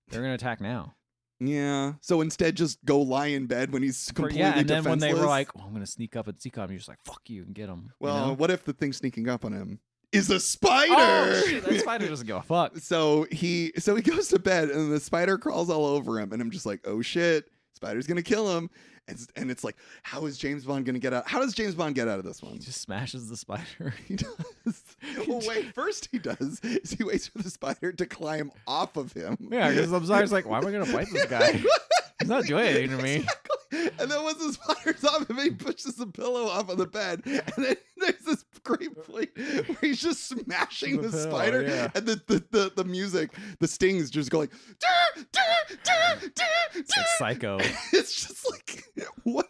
they're going to attack now. Yeah. So instead, just go lie in bed when he's completely and then defenseless. when they were like, oh, I'm going to sneak up and sneak on him, you're just like, fuck you and get him. Well, what if the thing sneaking up on him is a spider? Oh, shit, that spider doesn't give a fuck. So he goes to bed and the spider crawls all over him. And I'm just like, oh, shit. Spider's going to kill him. And it's like, how is James Bond going to get out? How does James Bond get out of this one? He just smashes the spider. He does. Well, wait. First he does is he waits for the spider to climb off of him. Yeah, because the spider's like, why am I going to bite this guy? He's not doing anything to me. Exactly. And then once the spider's off him, he pushes the pillow off of the bed. And then there's this great point where he's just smashing the spider. Yeah. And the music, the stings just go like, dur, dur, dur, dur, it's like Psycho. It's just like, what?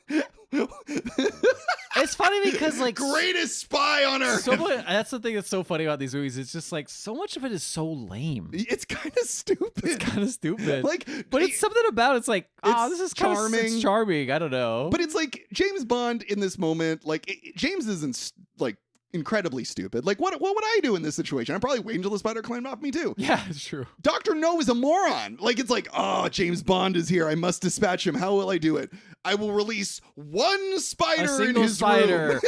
It's funny because like greatest spy on earth. That's the thing that's so funny about these movies. It's just like so much of it is so lame. It's kind of stupid. Like, but it's something about it's like, this is charming. It's charming. I don't know. But it's like James Bond in this moment. Like James isn't like incredibly stupid. Like what would I do in this situation? I'm probably waiting until the spider climbed off me too. Yeah, it's true. Dr. No is a moron. Like it's like, oh, James Bond is here. I must dispatch him. How will I do it? I will release one spider in his room.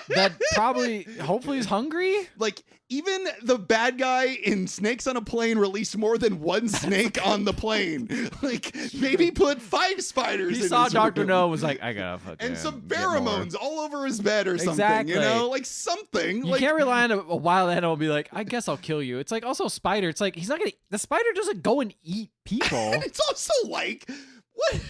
That probably, hopefully, is hungry. Like even the bad guy in Snakes on a Plane released more than one snake on the plane. Like maybe put 5 spiders. He saw Dr. No was like, I gotta fucking and some pheromones all over his bed or something. Exactly. You know, like something. You can't rely on a wild animal and be like, I guess I'll kill you. It's like also spider. It's like he's not gonna. The spider doesn't go and eat people. And it's also like what.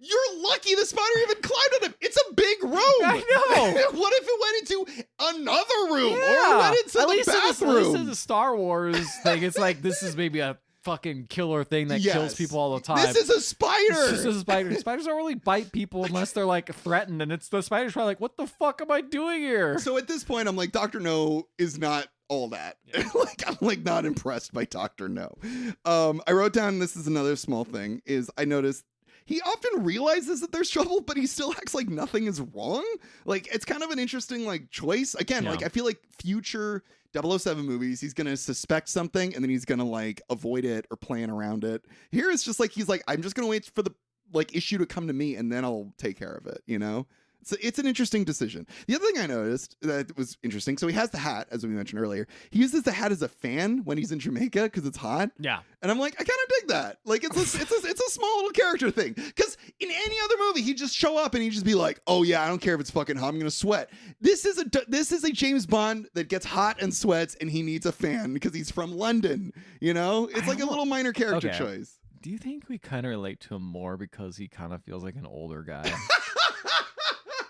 You're lucky the spider even climbed on him. It's a big room. I know. What if it went into another room or it went into the bathroom? At least in the Star Wars thing, it's like this is maybe a fucking killer thing that kills people all the time. This is a spider. It's just a spider. Spiders don't really bite people unless they're like threatened, and it's the spider's probably like, what the fuck am I doing here? So at this point, I'm like, Dr. No is not all that. Yeah. I'm like not impressed by Dr. No. I wrote down, this is another small thing, is I noticed he often realizes that there's trouble, but he still acts like nothing is wrong. Like, it's kind of an interesting, like, choice. Again, like, I feel like future 007 movies, he's going to suspect something, and then he's going to, like, avoid it or plan around it. Here, it's just like, he's like, I'm just going to wait for the, like, issue to come to me, and then I'll take care of it, you know? So it's an interesting decision. The other thing I noticed that was interesting, so he has the hat, as we mentioned earlier. He uses the hat as a fan when he's in Jamaica because it's hot. Yeah. And I'm like, I kind of dig that. Like, it's a small little character thing. Because in any other movie, he'd just show up and he'd just be like, oh yeah, I don't care if it's fucking hot, I'm going to sweat. This is a James Bond that gets hot and sweats and he needs a fan because he's from London. You know? It's like a little minor character choice. Do you think we kind of relate to him more because he kind of feels like an older guy?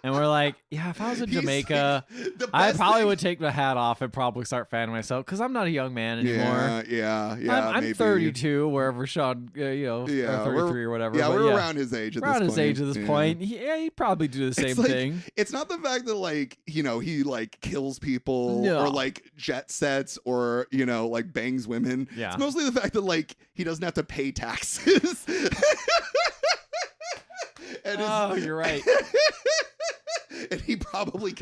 And we're like, yeah, if I was in Jamaica, I probably would take the hat off and probably start fanning myself because I'm not a young man anymore. Yeah. I'm 32, wherever Sean, or 33 or whatever. Yeah, we're around his age at this point. Around his age at this point. He'd probably do the same thing. It's not the fact that, like, he, like, kills people or, like, jet sets or, like, bangs women. Yeah. It's mostly the fact that, like, he doesn't have to pay taxes. Oh, you're right. And he probably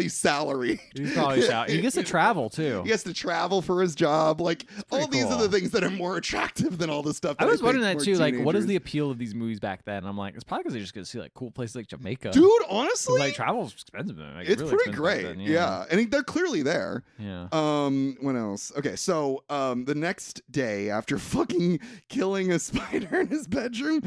salary. He's probably shouting. He gets to travel too. He has to travel for his job. Like all these are the things that are more attractive than all the stuff. I was wondering that too. Like, what is the the appeal of these movies back then? And I'm like, it's probably because they're just gonna see like cool places like Jamaica. dude? Honestly, like travel's expensive. Like, it's really pretty expensive great. back then, Yeah, and they're clearly there. Yeah. What else? Okay, so the next day after fucking killing a spider in his bedroom,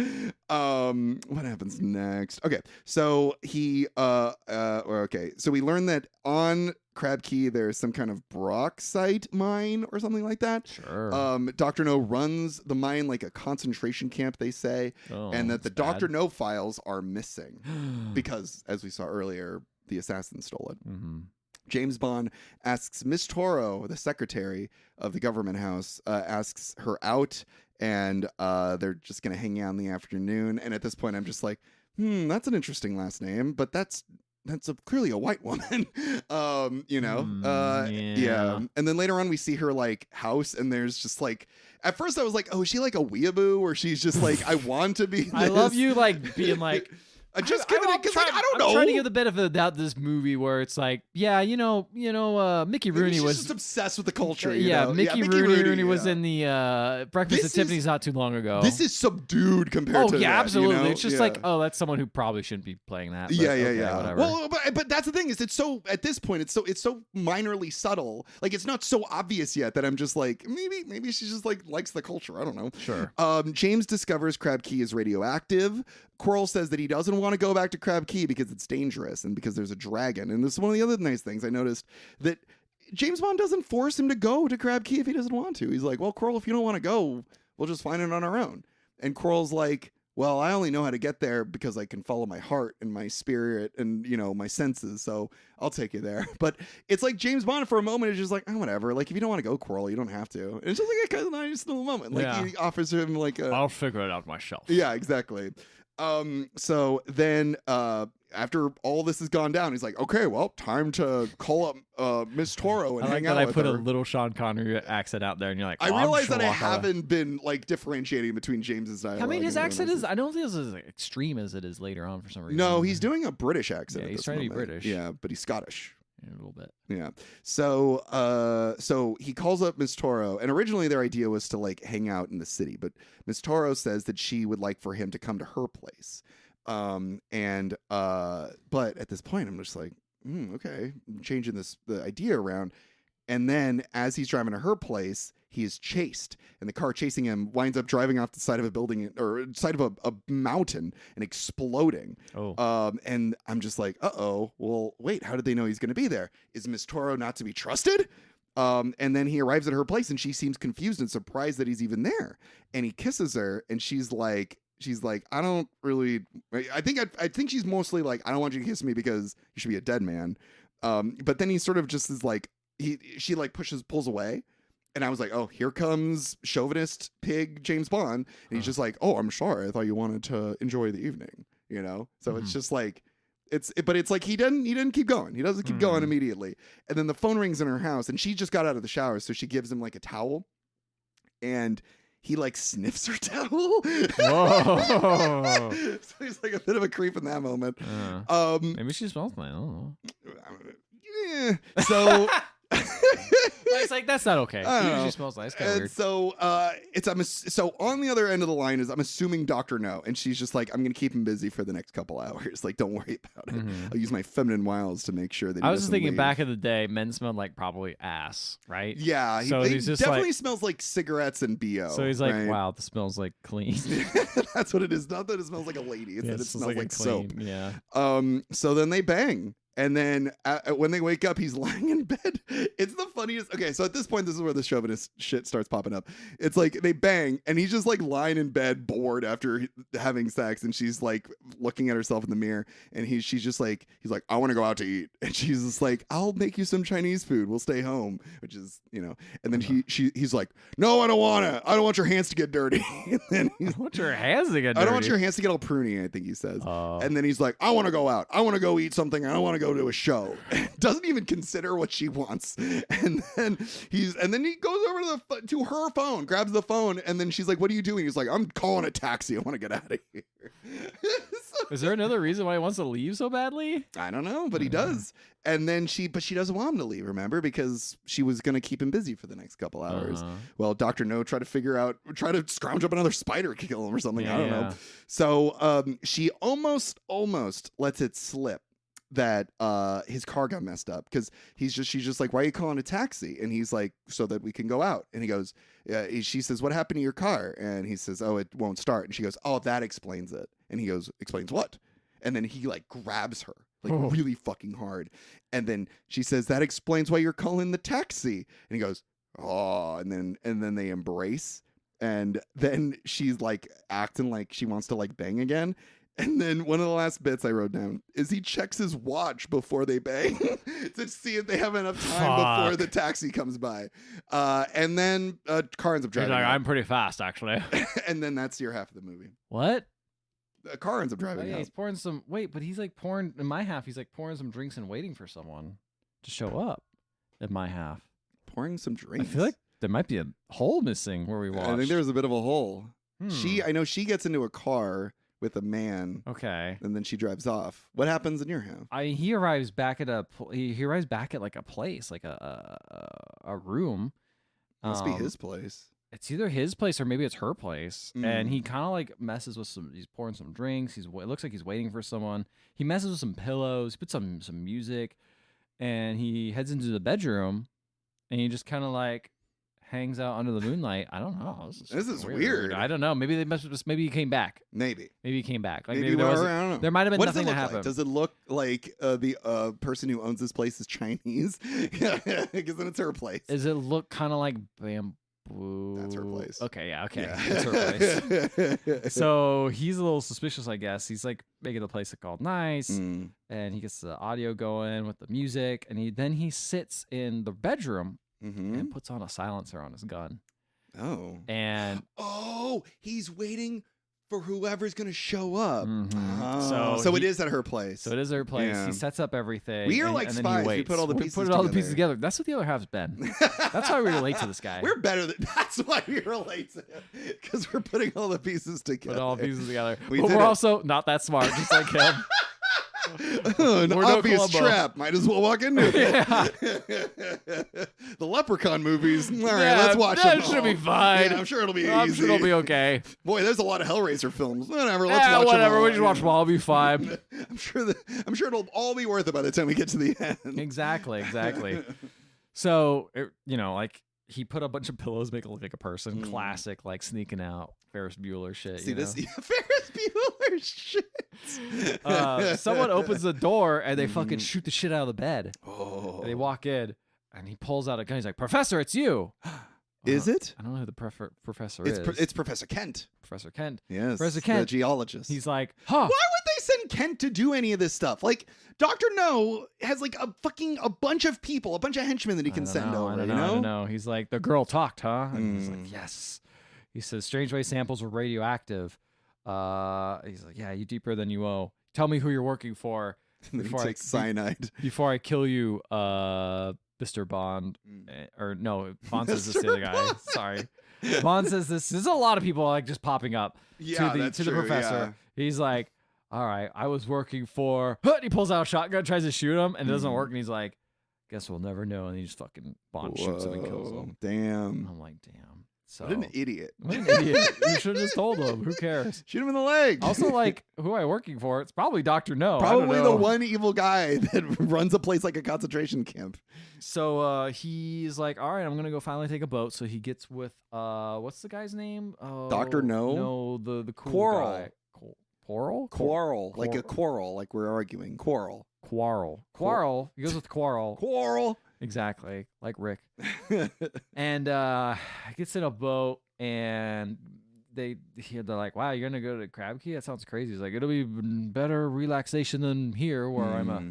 what happens next? Okay, so so we learn that on Crab Key there's some kind of bauxite mine or something like that. Sure. Dr. No runs the mine like a concentration camp, they say, and that the Dr. No files are missing because, as we saw earlier, the assassin stole it. Mm-hmm. James Bond asks Miss Toro, the secretary of the government house, asks her out, and they're just going to hang out in the afternoon. And at this point, I'm just like, that's an interesting last name, but that's clearly a white woman. Yeah. And then later on, we see her like house, and there's just like, at first I was like, oh, is she like a weeaboo, or she's just like, I want to be this. I love you like being like, just giving it because like I don't know. I'm trying to give the benefit of the doubt this movie where it's like, yeah, Mickey Rooney she's was just obsessed with the culture. Mickey Rooney was in the Breakfast at Tiffany's not too long ago. This is subdued compared to that. Absolutely. It's just like, oh, that's someone who probably shouldn't be playing that. But Yeah. Whatever. Well, but that's the thing is, it's so at this point, it's so minorly subtle. Like it's not so obvious yet that I'm just like, maybe she just like likes the culture. I don't know. Sure. James discovers Crab Key is radioactive. Quirrell says that he doesn't want to go back to Crab Key because it's dangerous and because there's a dragon. And this is one of the other nice things I noticed, that James Bond doesn't force him to go to Crab Key if he doesn't want to. He's like, well, Quirrell, if you don't want to go, we'll just find it on our own. And Quirrell's like, well, I only know how to get there because I can follow my heart and my spirit and, my senses. So I'll take you there. But it's like James Bond for a moment is just like, oh, whatever. Like, if you don't want to go, Quirrell, you don't have to. And it's just like a kind of nice little moment. Like he offers him like I'll figure it out myself. Yeah, exactly. So then, after all this has gone down, he's like, okay, well, time to call up Miss Toro and hang out with her. I put a little Sean Connery accent out there, and you're like, I realize that I haven't been like differentiating between James's dialogue. I mean, his accent is, I don't think it's as extreme as it is later on for some reason. No, he's doing a British accent. Yeah, he's trying to be British. Yeah, but he's Scottish. A little bit. Yeah. So he calls up Miss Toro, and originally their idea was to like hang out in the city, but Miss Toro says that she would like for him to come to her place. But at this point I'm just like, okay, I'm changing the idea around. And then as he's driving to her place, he is chased, and the car chasing him winds up driving off the side of a building or side of a mountain and exploding. And I'm just like, uh-oh, well, wait, how did they know he's going to be there? Is Miss Toro not to be trusted? And then he arrives at her place, and she seems confused and surprised that he's even there. And he kisses her, and she's like, I don't really, I think she's mostly like, I don't want you to kiss me because you should be a dead man. But then he sort of just is like, she like pulls away. And I was like, oh, here comes chauvinist pig James Bond. And he's just like, oh, I'm sorry. I thought you wanted to enjoy the evening, So it's just like, but it's like he didn't keep going. He doesn't keep going immediately. And then the phone rings in her house, and she just got out of the shower. So she gives him like a towel, and he like sniffs her towel. Whoa. So he's like a bit of a creep in that moment. Maybe she smells nice. I don't know. Yeah. So it's like, that's not okay. She smells nice. Kind of weird. So so on the other end of the line is, I'm assuming Dr. No, and she's just like, I'm gonna keep him busy for the next couple hours. Like, don't worry about it. I'll use my feminine wiles to make sure that I was just thinking, back in the day, men smelled like probably ass, right? Yeah, so he he's just definitely like, smells like cigarettes and BO. So he's like, right? wow, this smells like clean. That's what it is. Not that it smells like a lady, it's that it smells like soap. Yeah. So then they bang. And then when they wake up, he's lying in bed. It's the funniest. Okay, so at this point, this is where the chauvinist shit starts popping up. It's like they bang, and he's just like lying in bed, bored after having sex, and she's like looking at herself in the mirror, and she's just like, he's like, I want to go out to eat, and she's just like, I'll make you some Chinese food. We'll stay home, which is, And then he's like, no, I don't want to. I don't want your hands to get dirty. And then I want your hands to get dirty. I don't want your hands to get all pruny, I think he says. And then he's like, I want to go out. I want to go eat something. I don't want to go to a show. Doesn't even consider what she wants. And then he goes over to her phone, grabs the phone, and then she's like, what are you doing? He's like, I'm calling a taxi. I want to get out of here. Is there another reason why he wants to leave so badly? I don't know, but he does. And then she doesn't want him to leave, remember? Because she was going to keep him busy for the next couple hours. Well, Dr. No try to scrounge up another spider to kill him or something. I don't know. So she almost lets it slip that his car got messed up, because she's just like, why are you calling a taxi? And he's like, so that we can go out. And he goes, she says, what happened to your car? And he says, oh, it won't start. And she goes, oh, that explains it. And he goes, explains what? And then he like grabs her like really fucking hard. And then she says, that explains why you're calling the taxi. And he goes, oh, and then they embrace. And then she's like acting like she wants to like bang again. And then one of the last bits I wrote down is he checks his watch before they bang to see if they have enough time before the taxi comes by. And then car ends up driving. Like, I'm pretty fast, actually. And then that's your half of the movie. What? A car ends up driving. Yeah, he's pouring some. Wait, but he's like pouring in my half. He's like pouring some drinks and waiting for someone to show up in my half. Pouring some drinks. I feel like there might be a hole missing where we watched. I think there's a bit of a hole. I know she gets into a car with a man. Okay. And then she drives off. What happens in your half? He arrives back at he arrives back at like a place, like a room. Must be his place. It's either his place or maybe it's her place. And he kind of like messes with he's pouring some drinks. It looks like he's waiting for someone. He messes with some pillows, puts some music, and he heads into the bedroom, and he just kind of like hangs out under the moonlight. I don't know. This is weird. I don't know. Maybe they must have maybe he came back. Maybe he came back. Like maybe I don't know. There might have been what nothing does it that look happened. Like? Does it look like the person who owns this place is Chinese? Because then it's her place. Does it look kind of like bamboo? That's her place. Okay, yeah, okay. Yeah. That's her place. So he's a little suspicious, I guess. He's like making the place look all nice, and he gets the audio going with the music, and then he sits in the bedroom and puts on a silencer on his gun. Oh. And he's waiting for whoever's going to show up. So it is at her place. So it is at her place. Yeah. He sets up everything. We are like and spies. We put all the pieces together. all the pieces together. That's what the other half's been. That's why we relate to this guy. We're better than that's why we relate to him. Because we're putting all the pieces together. Put all the pieces together. But we're also not that smart, just like him. An obvious trap. Might as well walk into it. The Leprechaun movies. All right, let's watch them. That should be fine. Yeah, I'm sure it'll be easy. I'm sure it'll be okay. Boy, there's a lot of Hellraiser films. Whatever. Let's watch whatever. them all. We just watch them all. It'll be fine. I'm sure it'll all be worth it by the time we get to the end. Exactly. So like he put a bunch of pillows, make it look like a person. Classic, like sneaking out. Ferris Bueller shit. See this? Ferris Bueller shit. Someone opens the door and they fucking shoot the shit out of the bed. Oh. They walk in and he pulls out a gun. He's like, "Professor, it's you." Is it? I don't know who the professor is. It's Professor Kent. Professor Kent. Yes. Professor Kent. The geologist. He's like, Why would they send Kent to do any of this stuff? Like, Dr. No has like a bunch of people, a bunch of henchmen that he can send over. I don't know. He's like, the girl talked, huh? And he's like, yes. He says, strange way samples were radioactive. He's like, yeah, you deeper than you owe. Tell me who you're working for. Before he takes cyanide. Before I kill you, Mr. Bond. Or no, Bond says this to the other guy. Sorry. Bond says this. There's a lot of people like just popping up to the professor. Yeah. He's like, all right, I was working for... He pulls out a shotgun, tries to shoot him, and it doesn't work. And he's like, guess we'll never know. And he just fucking Bond shoots him and kills him. Damn. I'm like, damn. So, what an idiot. You should have just told him. Who cares? Shoot him in the leg. Also, like, who am I working for? It's probably Dr. No. Probably the one evil guy that runs a place like a concentration camp. So he's like, all right, I'm going to go finally take a boat. So he gets with, what's the guy's name? Dr. No? No, the cool Quarrel. guy. Quarrel? Quarrel. Like a quarrel. Like we're arguing. Quarrel. He goes with Quarrel. Quarrel. Exactly, like Rick. And gets in a boat, and they're like, "Wow, you're gonna go to Crab Key? That sounds crazy." He's like, "It'll be better relaxation than here, where I'm a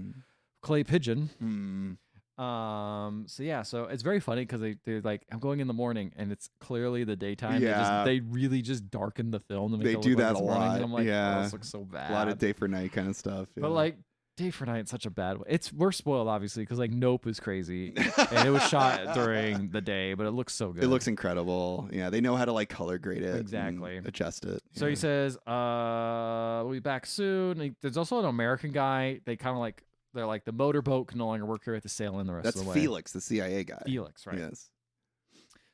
clay pigeon." So it's very funny because they're like, "I'm going in the morning," and it's clearly the daytime. Yeah, they really just darken the film to make they it do look that like a lot. And I'm like, yeah, this looks so bad. A lot of day for night kind of stuff. Yeah. But like, Day for Night in such a bad way. We're spoiled obviously because like Nope is crazy and it was shot during the day, but it looks so good. It looks incredible. Yeah, they know how to like color grade it, exactly, and adjust it. So he says, "We'll be back soon." There's also an American guy. They're like the motorboat can no longer work here. We have to sail in the rest That's of the way. Felix, the CIA guy. Felix, right? Yes.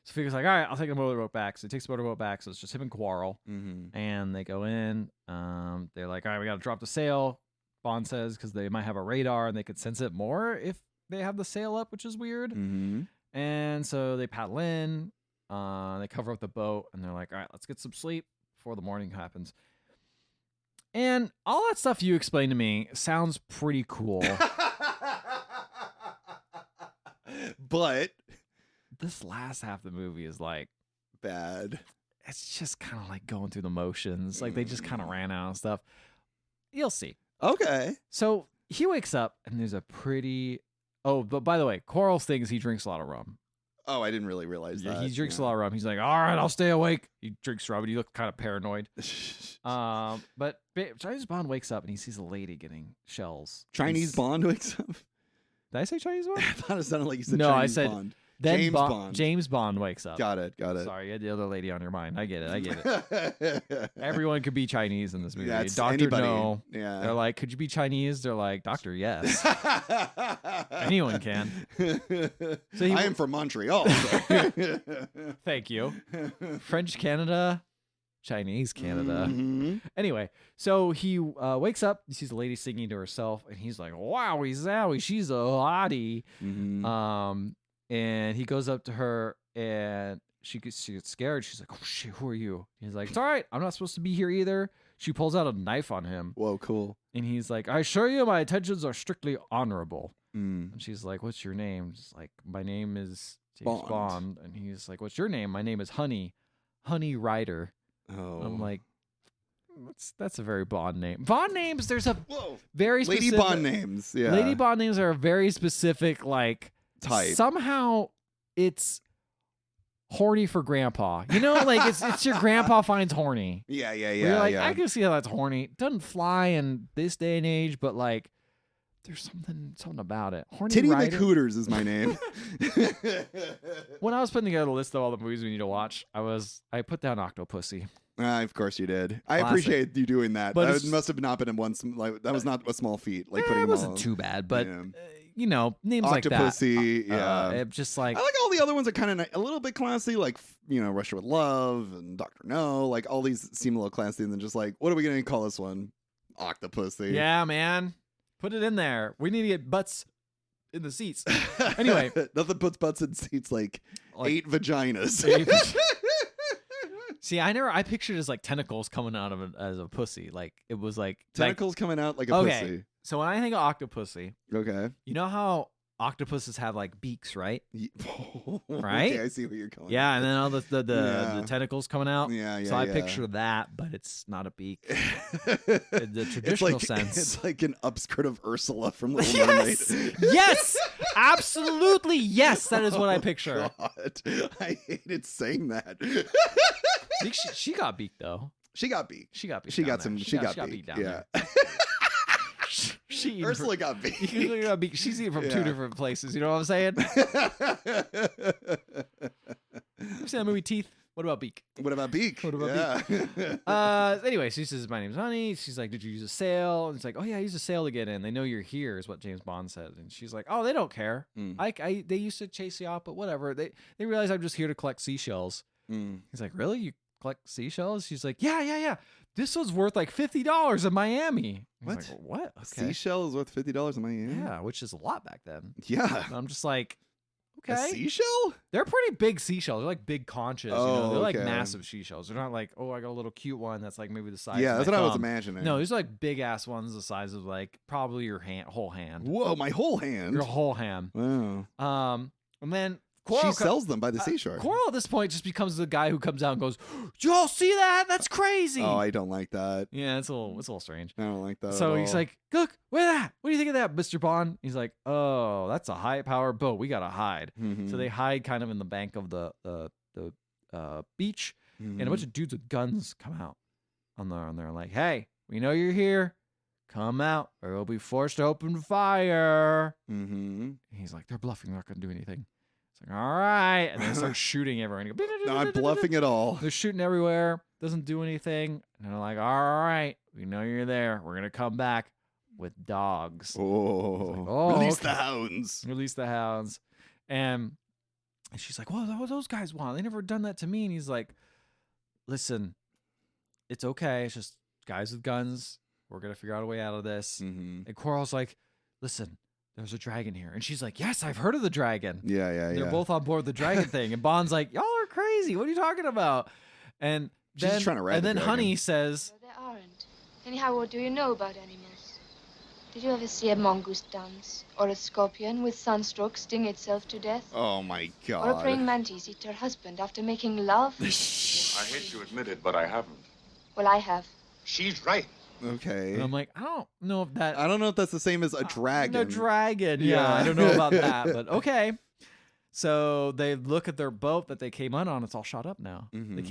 So Felix is like, all right, I'll take the motorboat back. So he takes the motorboat back. So it's just him and Quarrel, and they go in. They're like, all right, we got to drop the sail. Bond says because they might have a radar and they could sense it more if they have the sail up, which is weird. And so they paddle in, they cover up the boat, and they're like, all right, let's get some sleep before the morning happens. And all that stuff you explained to me sounds pretty cool. But this last half of the movie is like bad. It's just kind of like going through the motions. Like they just kind of ran out of stuff. You'll see. Okay. So he wakes up and there's a pretty... Oh, but by the way, Quarrel's thing is he drinks a lot of rum. Oh, I didn't really realize that. He drinks a lot of rum. He's like, all right, I'll stay awake. He drinks rum and he looks kind of paranoid. But Chinese Bond wakes up and he sees a lady getting shells. Chinese Bond wakes up? Did I say Chinese Bond? I thought it sounded like you said no, Chinese I said Bond. Then James Bond. James Bond wakes up. Got it. Sorry, you had the other lady on your mind. I get it. Everyone could be Chinese in this movie. Yeah, it's Doctor, anybody. no. Yeah. They're like, could you be Chinese? They're like, Doctor, yes. Anyone can. So I am from Montreal. Thank you. French Canada, Chinese Canada. Anyway, so he wakes up, he sees a lady singing to herself, and he's like, wowie zowie, she's a hottie. And he goes up to her, and she gets scared. She's like, oh shit, who are you? He's like, it's all right, I'm not supposed to be here either. She pulls out a knife on him. Whoa, cool. And he's like, I assure you my intentions are strictly honorable. And she's like, what's your name? She's like, my name is James Bond. And he's like, what's your name? My name is Honey Ryder. Oh. I'm like, that's a very Bond name. Bond names, there's a very specific... Lady Bond names, yeah. Lady Bond names are a very specific, like... type. Somehow it's horny for grandpa. You know, like it's your grandpa finds horny. Yeah. You're like, I can see how that's horny. Doesn't fly in this day and age, but like there's something about it. Horny Titty Ryder. McHooters is my name. When I was putting together a list of all the movies we need to watch, I put down Octopussy. Of course you did. I Classic. appreciate you doing that. But That must have not been in one. Like that was not a small feat. Like putting it them wasn't all. too bad, but Yeah. you know, names like that. Octopussy, yeah. It just like I like all the other ones are kind of a little bit classy, like Russia with Love and Doctor No. Like all these seem a little classy, and then just like, what are we gonna call this one? Octopussy. yeah, man, put it in there. We need to get butts in the seats. Anyway, nothing puts butts in seats like 8 vaginas. See, I pictured it as like tentacles coming out of it as a pussy. Like it was like Tentacles coming out like a okay. pussy. So when I think of Octopussy, Okay. you know how octopuses have like beaks, right? Right? Okay, I see where you're going. Yeah, and then all the tentacles coming out. Yeah. So I picture that, but it's not a beak. In the traditional sense. It's like an upskirt of Ursula from Little Mermaid. Yes! Absolutely yes! That is what I picture. God, I hated saying that. I think she got beak though. She got beak. She got beak. She got beak beak down yeah. there. Ursula got beak. She's eating from two different places. You know what I'm saying? You seen that movie Teeth? What about beak? What about beak? Beak? Anyway, she says, my name's Honey. She's like, did you use a sail? And it's like, oh yeah, I used a sail to get in. They know you're here is what James Bond said. And she's like, oh, they don't care. They used to chase you out, but whatever. They realize I'm just here to collect seashells. He's like, really? You collect seashells? She's like, yeah. This was worth like $50 in Miami. He's What? like, what? Okay. Seashell is worth $50 in Miami? Yeah, which is a lot back then. Yeah. And I'm just like, A okay. seashell? They're pretty big seashells. They're like big conchas. They're like okay. massive seashells. They're not like, oh, I got a little cute one that's like maybe the size. Yeah, of that's my what I was thumb. imagining. No, these are like big ass ones the size of like probably your whole hand. Whoa, my whole hand. Your whole hand. Wow. And then She sells them by the seashore. Quarrel at this point just becomes the guy who comes out and goes, y'all see that? That's crazy. Oh, I don't like that. Yeah, it's a little strange. I don't like that. So at he's all. like, look, what is that? What do you think of that, Mr. Bond? He's like, oh, that's a high-powered boat. We got to hide. So they hide kind of in the bank of the beach, and a bunch of dudes with guns come out on there. Like, hey, we know you're here. come out or you'll be forced to open fire. Mm-hmm. He's like, they're bluffing. They're not going to do anything. It's like, all right. And they start shooting everyone. Not bluffing at all. They're shooting everywhere. Doesn't do anything. And they're like, all right, we know you're there. We're going to come back with dogs. Release the hounds. Release the hounds. And she's like, what do those guys want? They never done that to me. And he's like, listen, it's okay. It's just guys with guns. We're going to figure out a way out of this. Mm-hmm. And Coral's like, listen, there's a dragon here. And she's like, yes, I've heard of the dragon. Yeah. They're both on board the dragon thing. And Bond's like, y'all are crazy. What are you talking about? And She's just trying to ride the dragon. Honey says, No, there aren't. Anyhow, what do you know about animals? Did you ever see a mongoose dance? Or a scorpion with sunstroke sting itself to death? Oh my God. Or a praying mantis eat her husband after making love? I hate to admit it, but I haven't. Well, I have. She's right. Okay. and I'm like, I don't know if that. I don't know if that's the same as a dragon. A dragon. Yeah, Yeah. I don't know about that, but okay. So they look at their boat that they came on. It's all shot up now. Mhm. They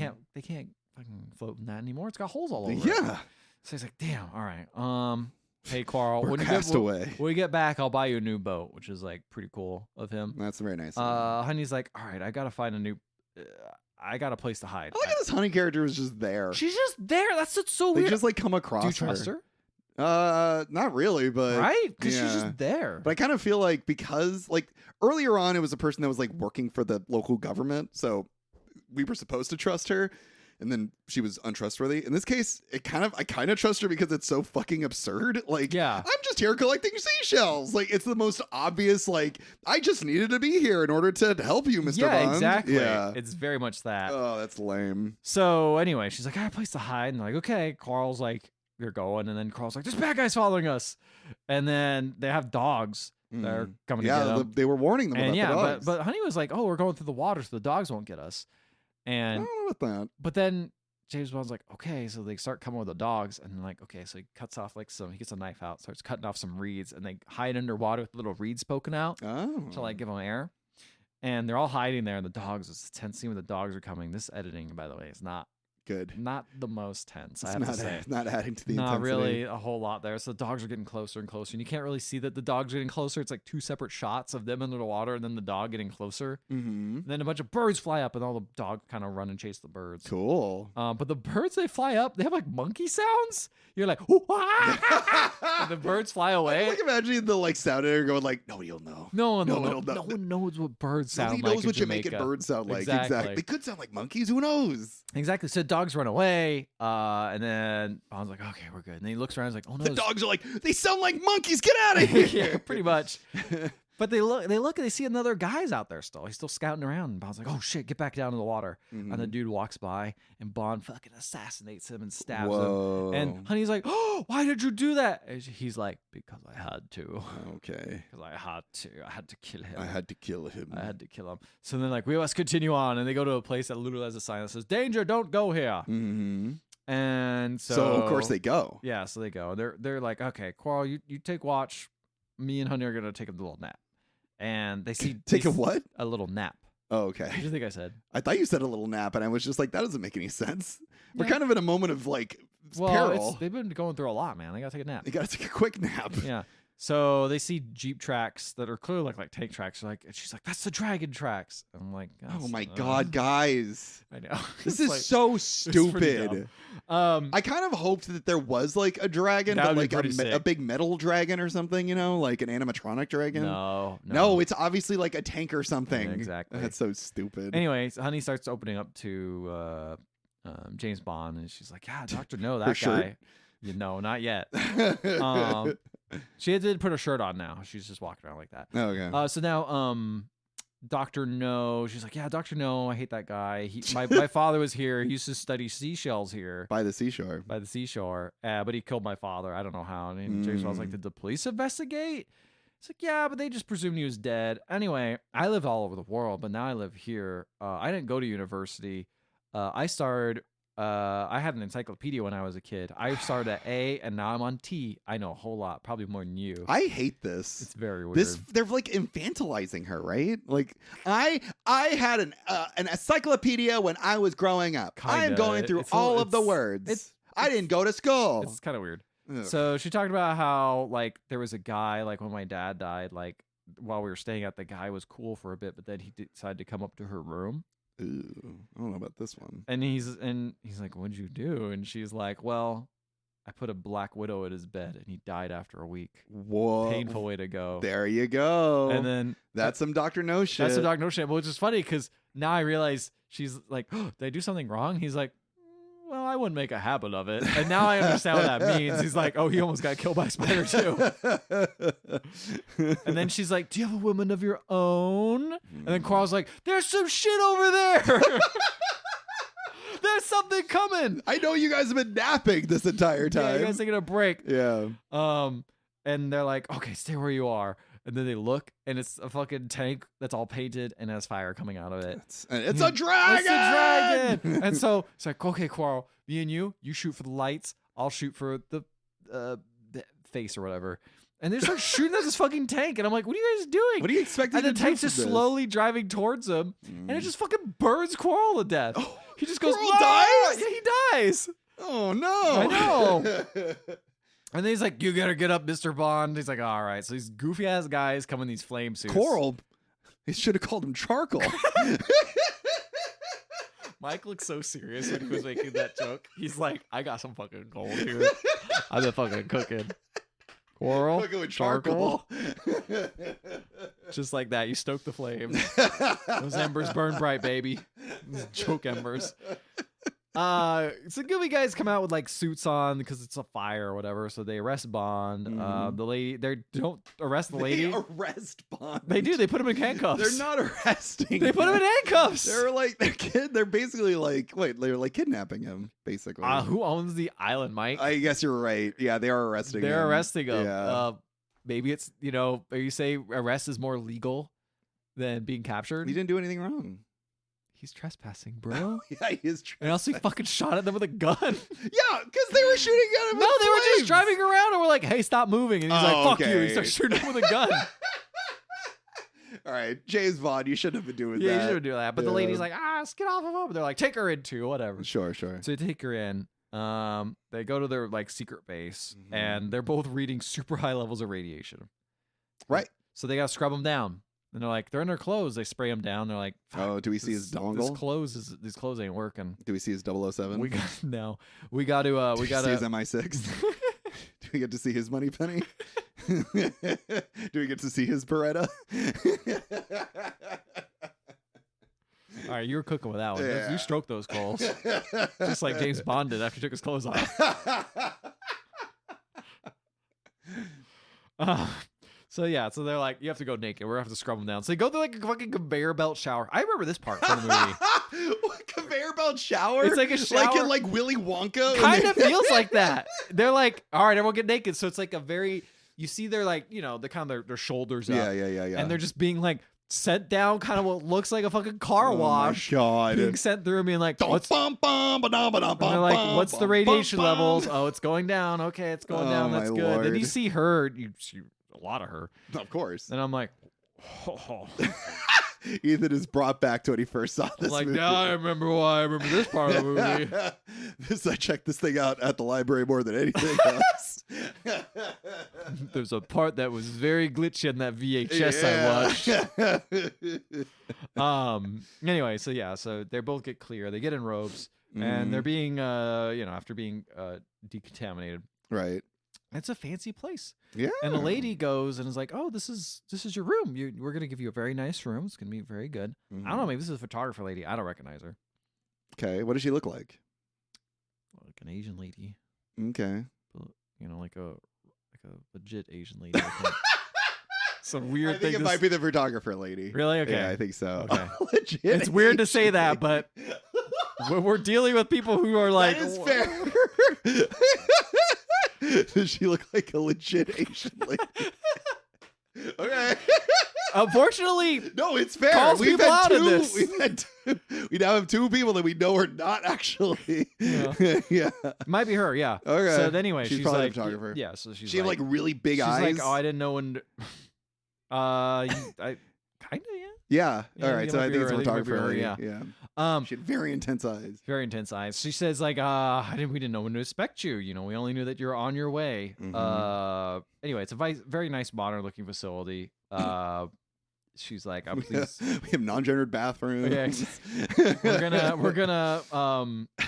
can't fucking float in that anymore. It's got holes all over it. Yeah. So he's like, damn, all right. Hey Carl, We're when cast away. when we get back, I'll buy you a new boat, which is like pretty cool of him. That's very nice. I Honey's like, all right, I gotta find a new I got a place to hide. like how this honey character was just there. She's just there. That's what's so They weird. just like come across Do you trust her? Not really, but Right? Because she's yeah. just there. But I kind of feel like because like earlier on it was a person that was like working for the local government, so we were supposed to trust her, and then she was untrustworthy. In this case, I kind of trust her because it's so fucking absurd. Like, Yeah. I'm just here collecting seashells. Like, it's the most obvious. Like, I just needed to be here in order to help you, Mr. Yeah, Bond. exactly. Yeah. It's very much that. Oh, that's lame. So anyway, she's like, I got a place to hide. And they're like, okay. Carl's like, you're going. And then Carl's like, this bad guy's following us. And then they have dogs that are coming to get Yeah, them. they were warning them And about yeah, the dogs. but Honey was like, oh, we're going through the water so the dogs won't get us. I And don't know about that. but then James Bond's like, okay, so they start coming with the dogs, and like, okay, so he cuts off like he gets a knife out, starts cutting off some reeds, and they hide underwater with little reeds poking out Oh. to like give them air. And they're all hiding there, and the dogs, it's a tense scene when the dogs are coming. This editing, by the way, is not Good. the most tense, I It's have not, to say. not adding to the Not intensity. really a whole lot there. So the dogs are getting closer and closer, and you can't really see that the dogs are getting closer. It's like two separate shots of them under the water, and then the dog getting closer. Mm-hmm. And then a bunch of birds fly up, and all the dogs kind of run and chase the birds. Cool. But the birds, they fly up, they have like monkey sounds. You're like, "Ooh, ah!" And the birds fly away. Like imagine the like sound editor going like, nobody will know. No one No knows what birds sound Nobody knows like. what in Jamaican Jamaica. birds sound like. Exactly. They could sound like monkeys. Who knows? Exactly. So dogs run away. And then Bond's like, okay, we're good. And then he looks around. He's like, oh no. The dogs are like, they sound like monkeys. Get out of here. Yeah, pretty much. But they look, and they see another guy's out there still. He's still scouting around. And Bond's like, oh shit, get back down to the water. Mhm. And the dude walks by, and Bond fucking assassinates him and stabs Whoa. him. And Honey's like, oh, why did you do that? And he's like, because I had to. Okay. Because I had to kill him. I had to kill him. I had to kill him. So then, like, we must continue on. And they go to a place that literally has a sign that says, danger, don't go here. Mm-hmm. And So of course they go. Yeah, so they go. They're like, okay, Quarrel, you take watch. Me and Honey are gonna take a little nap. And they see Take a what? A little nap. Oh, What do okay. you think I said? I thought you said a little nap, and I was just like, that doesn't make any sense. We're Yeah. kind of in a moment of like Well, peril. they've been going through a lot, man. They gotta take a nap. You gotta take a quick nap. Yeah. So they see Jeep tracks that are clearly like tank tracks. They're like, and she's like, that's the dragon tracks. And I'm like, Oh my that's- God, guys. I know. This It's is like- so it's pretty stupid. dumb. I kind of hoped that there was like a dragon, That but would be like pretty a sick. big metal dragon or something, you know, like an animatronic dragon. No, It's obviously like a tank or something. Yeah, exactly. That's so stupid. Anyways, Honey starts opening up to James Bond, and she's like, "Yeah, Doctor, no, Her that shirt? guy." You know, not yet. She did put her shirt on now. She's just walking around like that. Okay. So now, Doctor No, she's like, "Yeah, Doctor No, I hate that guy. My father was here. He used to study seashells here By the seashore. by the seashore, but he killed my father. I don't know how." And James Bond's like, "Did the police investigate?" It's like, yeah, but they just presumed he was dead. Anyway, I lived all over the world, but now I live here. I didn't go to university. I had an encyclopedia when I was a kid. I started at A, and now I'm on T. I know a whole lot, probably more than you. I hate this. It's very weird. They're like infantilizing her, right? Like I had an encyclopedia when I was growing up. I am Kinda. going through It's a- all of the it's- words. it's- I didn't go to school. It's kind of weird. Ugh. So she talked about how like there was a guy like when my dad died, like while we were staying at, the guy was cool for a bit, but then he decided to come up to her room. Ooh, I don't know about this one. And he's like, "What'd you do?" And she's like, "Well, I put a black widow at his bed, and he died after a week. Whoa. Painful way to go." There you go. And then that's some Dr. No shit. that's some Dr. No shit, which is funny because now I realize she's like, oh, "Did I do something wrong?" He's like, "Well, I wouldn't make a habit of it." And now I understand what that means. He's like, "Oh, he almost got killed by a spider too." And then she's like, "Do you have a woman of your own?" And then Carl's like, "There's some shit over there." There's something coming. I know you guys have been napping this entire time. Yeah, you guys taking a break. Yeah. And they're like, "Okay, stay where you are." And then they look, and it's a fucking tank that's all painted and has fire coming out of it. It's a dragon. It's a dragon. And so it's like, "Okay, Quarl, me and you shoot for the lights. I'll shoot for the face or whatever." And they start shooting at this fucking tank, and I'm like, "What are you guys doing?" What do you expect? And the tank's just slowly driving towards him, and it just fucking burns Quarl to death. Oh, He just goes, Quarl "No!" dies? Yeah, he dies. Oh no! I know. And then he's like, "You gotta get up, Mr. Bond." He's like, "All right." So these goofy ass guys come in these flame suits. Coral. They should have called him Charcoal. Mike looked so serious when he was making that joke. He's like, "I got some fucking gold here. I've been fucking cooking." Coral, Cooking with charcoal. charcoal. Just like that. You stoke the flames. Those embers burn bright, baby. Those choke embers. So goofy guys come out with like suits on because it's a fire or whatever. So they arrest Bond. The lady, they don't arrest the lady. They arrest Bond. They do. They put him in handcuffs. They're not arresting. They put him in handcuffs. They're basically like, wait, they're like kidnapping him, basically. Who owns the island, Mike? I guess you're right. Yeah, they are arresting him. They're arresting him. Yeah. Maybe it's, you say arrest is more legal than being captured. He didn't do anything wrong. He's trespassing, bro. Yeah, he is trespassing. And also he fucking shot at them with a gun. Yeah, because they were shooting at him. No, with they were just flames. driving around and we're like, "Hey, stop moving." And he's like, "Fuck you." He okay. starts shooting him with a gun. All right, James Bond, you shouldn't have been doing that. Yeah, you shouldn't do that. But the Yeah. lady's like, let's get off of him. They're like, "Take her in too, whatever." Sure. So they take her in. They go to their like secret base, Mhm. and they're both reading super high levels of radiation. Right. So they gotta scrub them down. And they're like, they're in their clothes. They spray them down. They're like, Oh, do we see his dongle? These clothes ain't working. Do we see his 007? We got no. We got to. Do We we got see his to. MI6? Do we get to see his money penny? Do we get to see his Beretta? All right, you were cooking with that one. Yeah. You stroked those coals, just like James Bond did after he took his clothes off. So they're like, "You have to go naked. We're gonna have to scrub them down." So they go through like a fucking conveyor belt shower. I remember this part from the movie. What, conveyor belt shower? It's like a shower. Like in like Willy Wonka? Kind of feels like that. They're like, "All right, everyone get naked." So it's like a very, you see their like, the kind of their shoulders up. Yeah. And they're just being like sent down kind of what looks like a fucking car wash. Oh my God. Being sent through and being like, What's and they're like, "What's the radiation levels?" "Oh, it's going down." "Okay, it's going down. Oh, That's my good." Then Lord. you see her, you see a lot of her. Of course. And I'm like, oh. Ethan is brought back to when he first saw this Like, movie. now I remember why I remember this part of the movie. I checked this thing out at the library more than anything else. There's a part that was very glitchy in that VHS I watched. Anyway, so they both get clear. They get in robes, and they're being after being decontaminated. Right. It's a fancy place. Yeah. And the lady goes and is like, "Oh, this is your room. We're gonna give you a very nice room. It's gonna be very good." I don't know. Maybe this is a photographer lady. I don't recognize her. Okay. What does she look like? Like an Asian lady. Okay. Like a legit Asian lady. I think. Some weird I think thing. it might be the photographer lady. Really? Okay. Yeah, I think so. Okay. Legit It's weird to say Asian that, but when we're dealing with people who are like, that is fair. Does she look like a legit Asian lady? Okay. Unfortunately, No, it's fair. Calls We've people had out in two. this. We now have two people that we know are not actually. Yeah. Yeah. might be her. Yeah. Okay. So anyway, She's she's probably a like, photographer. Yeah. So she's She had like really big eyes. She's like, "Oh, I didn't know when." I kind of, yeah. Yeah. Yeah, All I right. think So it I might think be it's a her. I think it might be photographer her, lady. yeah. Yeah. She had very intense eyes. Very intense eyes. She says like, we didn't know when to expect you. You know, we only knew that you're on your way. Anyway, it's a very nice, modern looking facility. She's like, please. We have non-gendered bathrooms. Yeah, we're gonna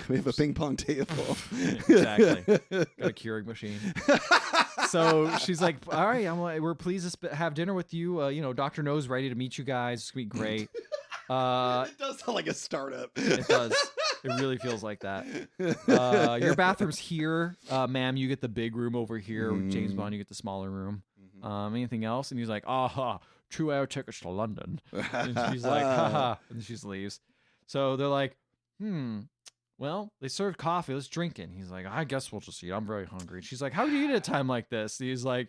we have a ping pong table. Exactly. Got a Keurig machine. So she's like, all right, we're pleased to have dinner with you. You know, Dr. No's ready to meet you guys. It's gonna be great. It does sound like a startup. It does. It really feels like that. Your bathroom's here, ma'am. You get the big room over here. James Bond, you get the smaller room. Anything else? And he's like, 2-hour tickets to London. And she's like, haha. And she leaves. So they're like, well, they served coffee. Let's drink it. And he's like, I guess we'll just eat. I'm very hungry. And she's like, how do you eat at a time like this? And he's like,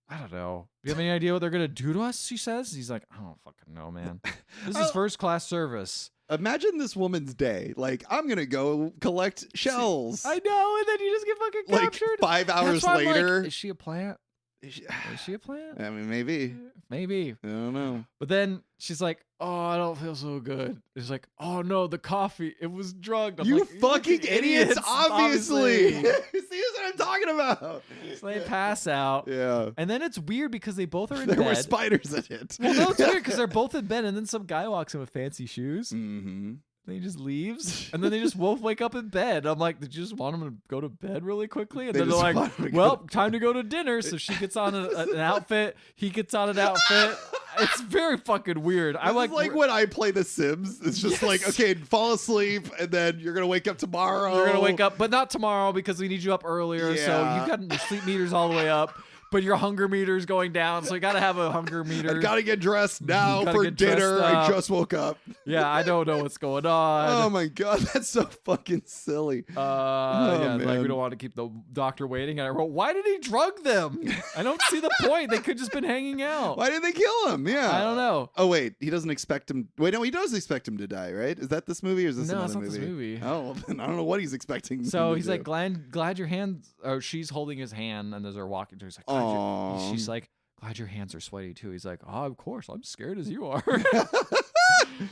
I don't know. Do you have any idea what they're going to do to us? She says. He's like, I don't fucking know, man. This is first class service. Imagine this woman's day. Like, I'm going to go collect shells. I know. And then you just get fucking captured. 5 hours later. Like, is she a plant? Is she a plant? I mean, maybe. Maybe. I don't know. But then she's like, I don't feel so good. It's like, oh no, the coffee, it was drugged. I'm you like, fucking idiots, obviously. See, obviously. this is what I'm talking about. So they pass out. Yeah. And then it's weird because they both are in there bed. were spiders in it. Well, no, it's weird because they're both in bed and then some guy walks in with fancy shoes. Mm-hmm. And he just leaves. And then they just both wake up in bed. I'm like, did you just want him to go to bed really quickly? And then they're like, well, time to go to dinner. So she gets on an outfit. He gets on an outfit. It's very fucking weird. I like when I play The Sims. It's just like, okay, fall asleep, and then you're gonna wake up tomorrow. You're gonna wake up, but not tomorrow because we need you up earlier. Yeah. So you've got your sleep meters all the way up, but your hunger meter's going down. So you gotta have a hunger meter. I gotta get dressed now for dinner. I just woke up. Yeah, I don't know what's going on. Oh my god, that's so fucking silly. Yeah, man. like we don't want to keep the doctor waiting. And I wrote, why did he drug them? I don't see the point. They could just been hanging out. Why did they kill him? Yeah, I don't know. Oh wait, he doesn't expect him. Wait, no, he does expect him to die, right? Is that this movie or is this No, another it's not movie? this movie. Oh, well, then I don't know what he's expecting. So him to he's do. like, glad your hands. Or she's holding his hand, and as they're walking through, he's like, she's like, glad your hands are sweaty too. He's like, of course, I'm scared as you are.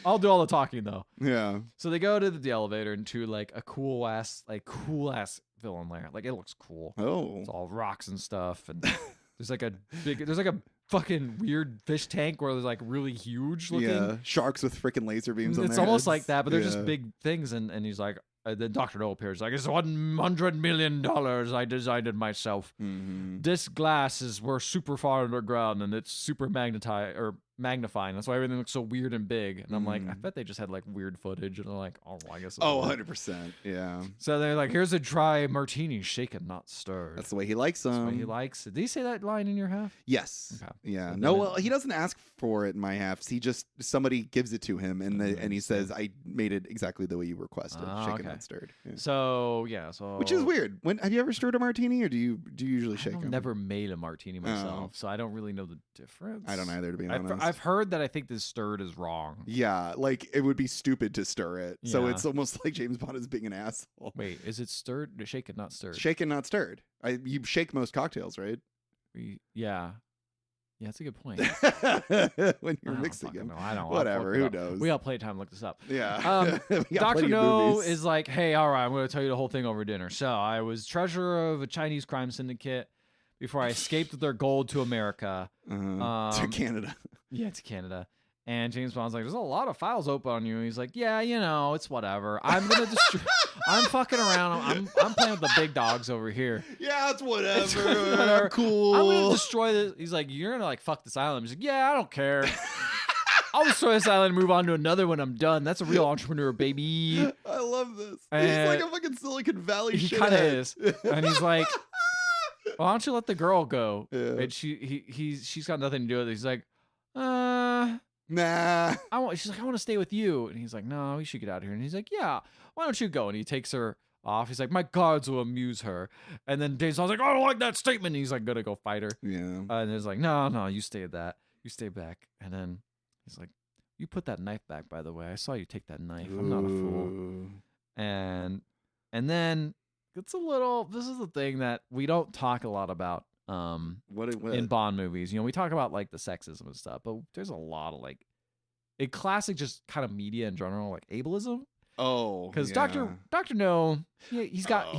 I'll do all the talking though. Yeah. So they go to the elevator into like a cool ass villain lair. Like it looks cool. Oh. It's all rocks and stuff, and there's like a fucking weird fish tank where there's like really huge looking. Yeah. Sharks with freaking laser beams on It's their almost heads. like that, but they're just big things. And he's like, then Dr. No appears like, it's $100 million I designed it myself. Mm-hmm. This glass we're super far underground and it's super magnifying. That's why everything looks so weird and big. And I'm like, I bet they just had like weird footage. And they're like, oh, I guess. Oh, 100%. Yeah. So they're like, here's a dry martini, shaken, not stirred. That's the way he likes them. That's the way he likes it. Did he say that line in your half? Yes. Okay. Yeah. So No, then- well, he doesn't ask for it in my halves. He just, somebody gives it to him and he says, I made it exactly the way you requested. Shaken, okay. not stirred. Yeah. So Which is weird. Have you ever stirred a martini or do you usually shake I've them? never made a martini myself, so I don't really know the difference. I don't either, to be honest. I've heard that I think this stirred is wrong. Yeah, like it would be stupid to stir it. So Yeah. it's almost like James Bond is being an asshole. Wait, is it stirred? Shaken, not stirred. Shaken, not stirred. You shake most cocktails, right? Yeah, that's a good point. When you're I don't mixing fucking them. know. I don't. Whatever, who knows? We got plenty of time to look this up. Yeah. We got Dr. plenty of No movies. is like, hey, all right, I'm going to tell you the whole thing over dinner. So I was treasurer of a Chinese crime syndicate before I escaped with their gold to America. To Canada. Yeah, to Canada. And James Bond's like, there's a lot of files open on you. And he's like, yeah, it's whatever. I'm gonna destroy. I'm fucking around. I'm playing with the big dogs over here. Yeah, it's whatever. It's whatever. Cool. I'm gonna destroy this. He's like, you're gonna like fuck this island. He's like, yeah, I don't care. I'll destroy this island and move on to another when I'm done. That's a real entrepreneur, baby. I love this. He's And like a fucking Silicon Valley He shithead. kind of is. And he's like, why don't you let the girl go? Yeah. And she's got nothing to do with it. He's like, Nah. she's like, I want to stay with you. And he's like, no, we should get out of here. And he's like, yeah, why don't you go? And he takes her off. He's like, my guards will amuse her. And then James Bond's like, I don't like that statement. And he's like, gonna go fight her. Yeah. And he's like, no, you stay at that. You stay back. And then he's like, you put that knife back, by the way. I saw you take that knife. I'm not a fool. Ooh. And then it's this is the thing that we don't talk a lot about What? in Bond movies. We talk about like the sexism and stuff, but there's a lot of like a classic just kind of media in general, like ableism. Oh, Because yeah. Dr. No, he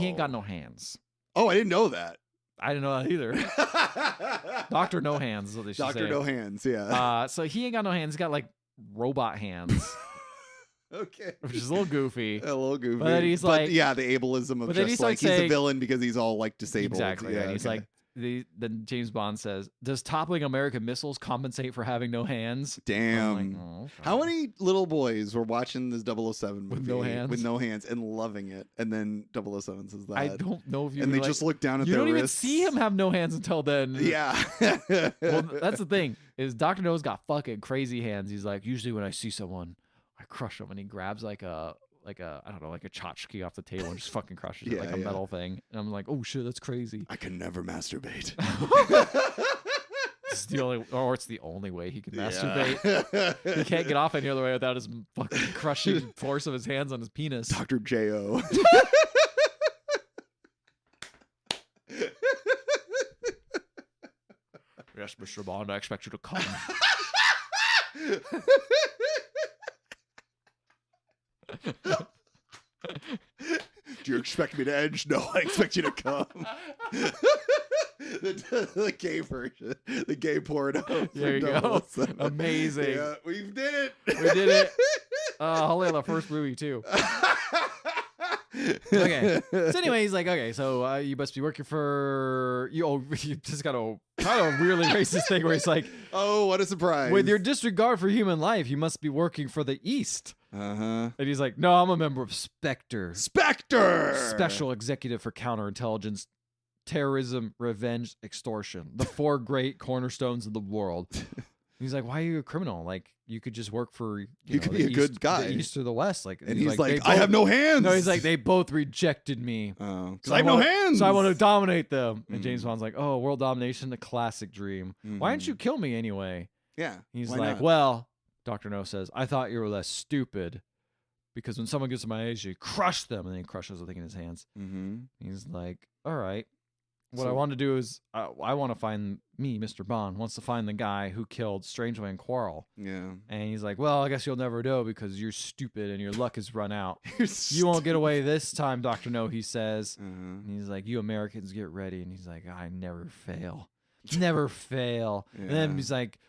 ain't got no hands. Oh, I didn't know that. I didn't know that either. Dr. No Hands is what they should say. Dr. No Hands, yeah. So he ain't got no hands. He's got like robot hands, Okay. which is a little goofy. A little goofy. But then he's like- yeah, the ableism of but then he just like starts he's a saying- villain because he's all like disabled. Exactly. Yeah, And he's okay. like, then James Bond says, "Does toppling American missiles compensate for having no hands?" damn. I'm like, oh, okay. How many little boys were watching this 007 movie With no hands? with no hands and loving it, and then 007 says that, I don't know if you and they like, just look down at you their don't even wrists. see him have no hands until then. Yeah. Well, that's the thing is Dr. No's got fucking crazy hands. He's like, usually when I see someone, I crush them, and he grabs like a I don't know, like a tchotchke off the table and just fucking crushes it like a Yeah. metal thing. And I'm like, oh shit, that's crazy. I can never masturbate. It's the only way he can Yeah. masturbate. He can't get off any other way without his fucking crushing force of his hands on his penis. Dr. J.O. Yes, Mr. Bond, I expect you to come. Do you expect me to edge? No, I expect you to come. The gay version, the gay porno. There you for go. 007. Amazing. Yeah, we did it. We did it. Only on the first movie too. Okay. So anyway, he's like, okay, so you must be working for you. Oh, you just got a kind of weirdly racist thing where he's like, Oh, what a surprise! with your disregard for human life, you must be working for the East. and he's like, no, I'm a member of Spectre, Spectre, Special Executive for Counterintelligence, Terrorism, Revenge, Extortion, the four great cornerstones of the world. He's like, why are you a criminal? Like, you could just work for You could be a good guy. the East or the West. Like, And he's they like, I have no hands. No, he's like, they both rejected me. Oh, because So I have no wanna- hands. So I want to dominate them. And James Mhm. Bond's like, oh, world domination, the classic dream. Why didn't Mhm. you kill me anyway? Yeah. He's why like, not? well, Dr. No says, I thought you were less stupid because when someone gets to my age, you crush them. And then he crushes the thing in his hands. Mhm. He's like, all right. What I So- want to do is, I want to find Mr. Bond wants to find the guy who killed Strangeway and Quarrel. Yeah. And he's like, well, I guess you'll never know because you're stupid and your luck has run out. You're You won't get away this time, Dr. No, he says. Uh-huh. And he's like, you Americans get ready. And he's like, I never fail. Never fail. And then Yeah. he's like,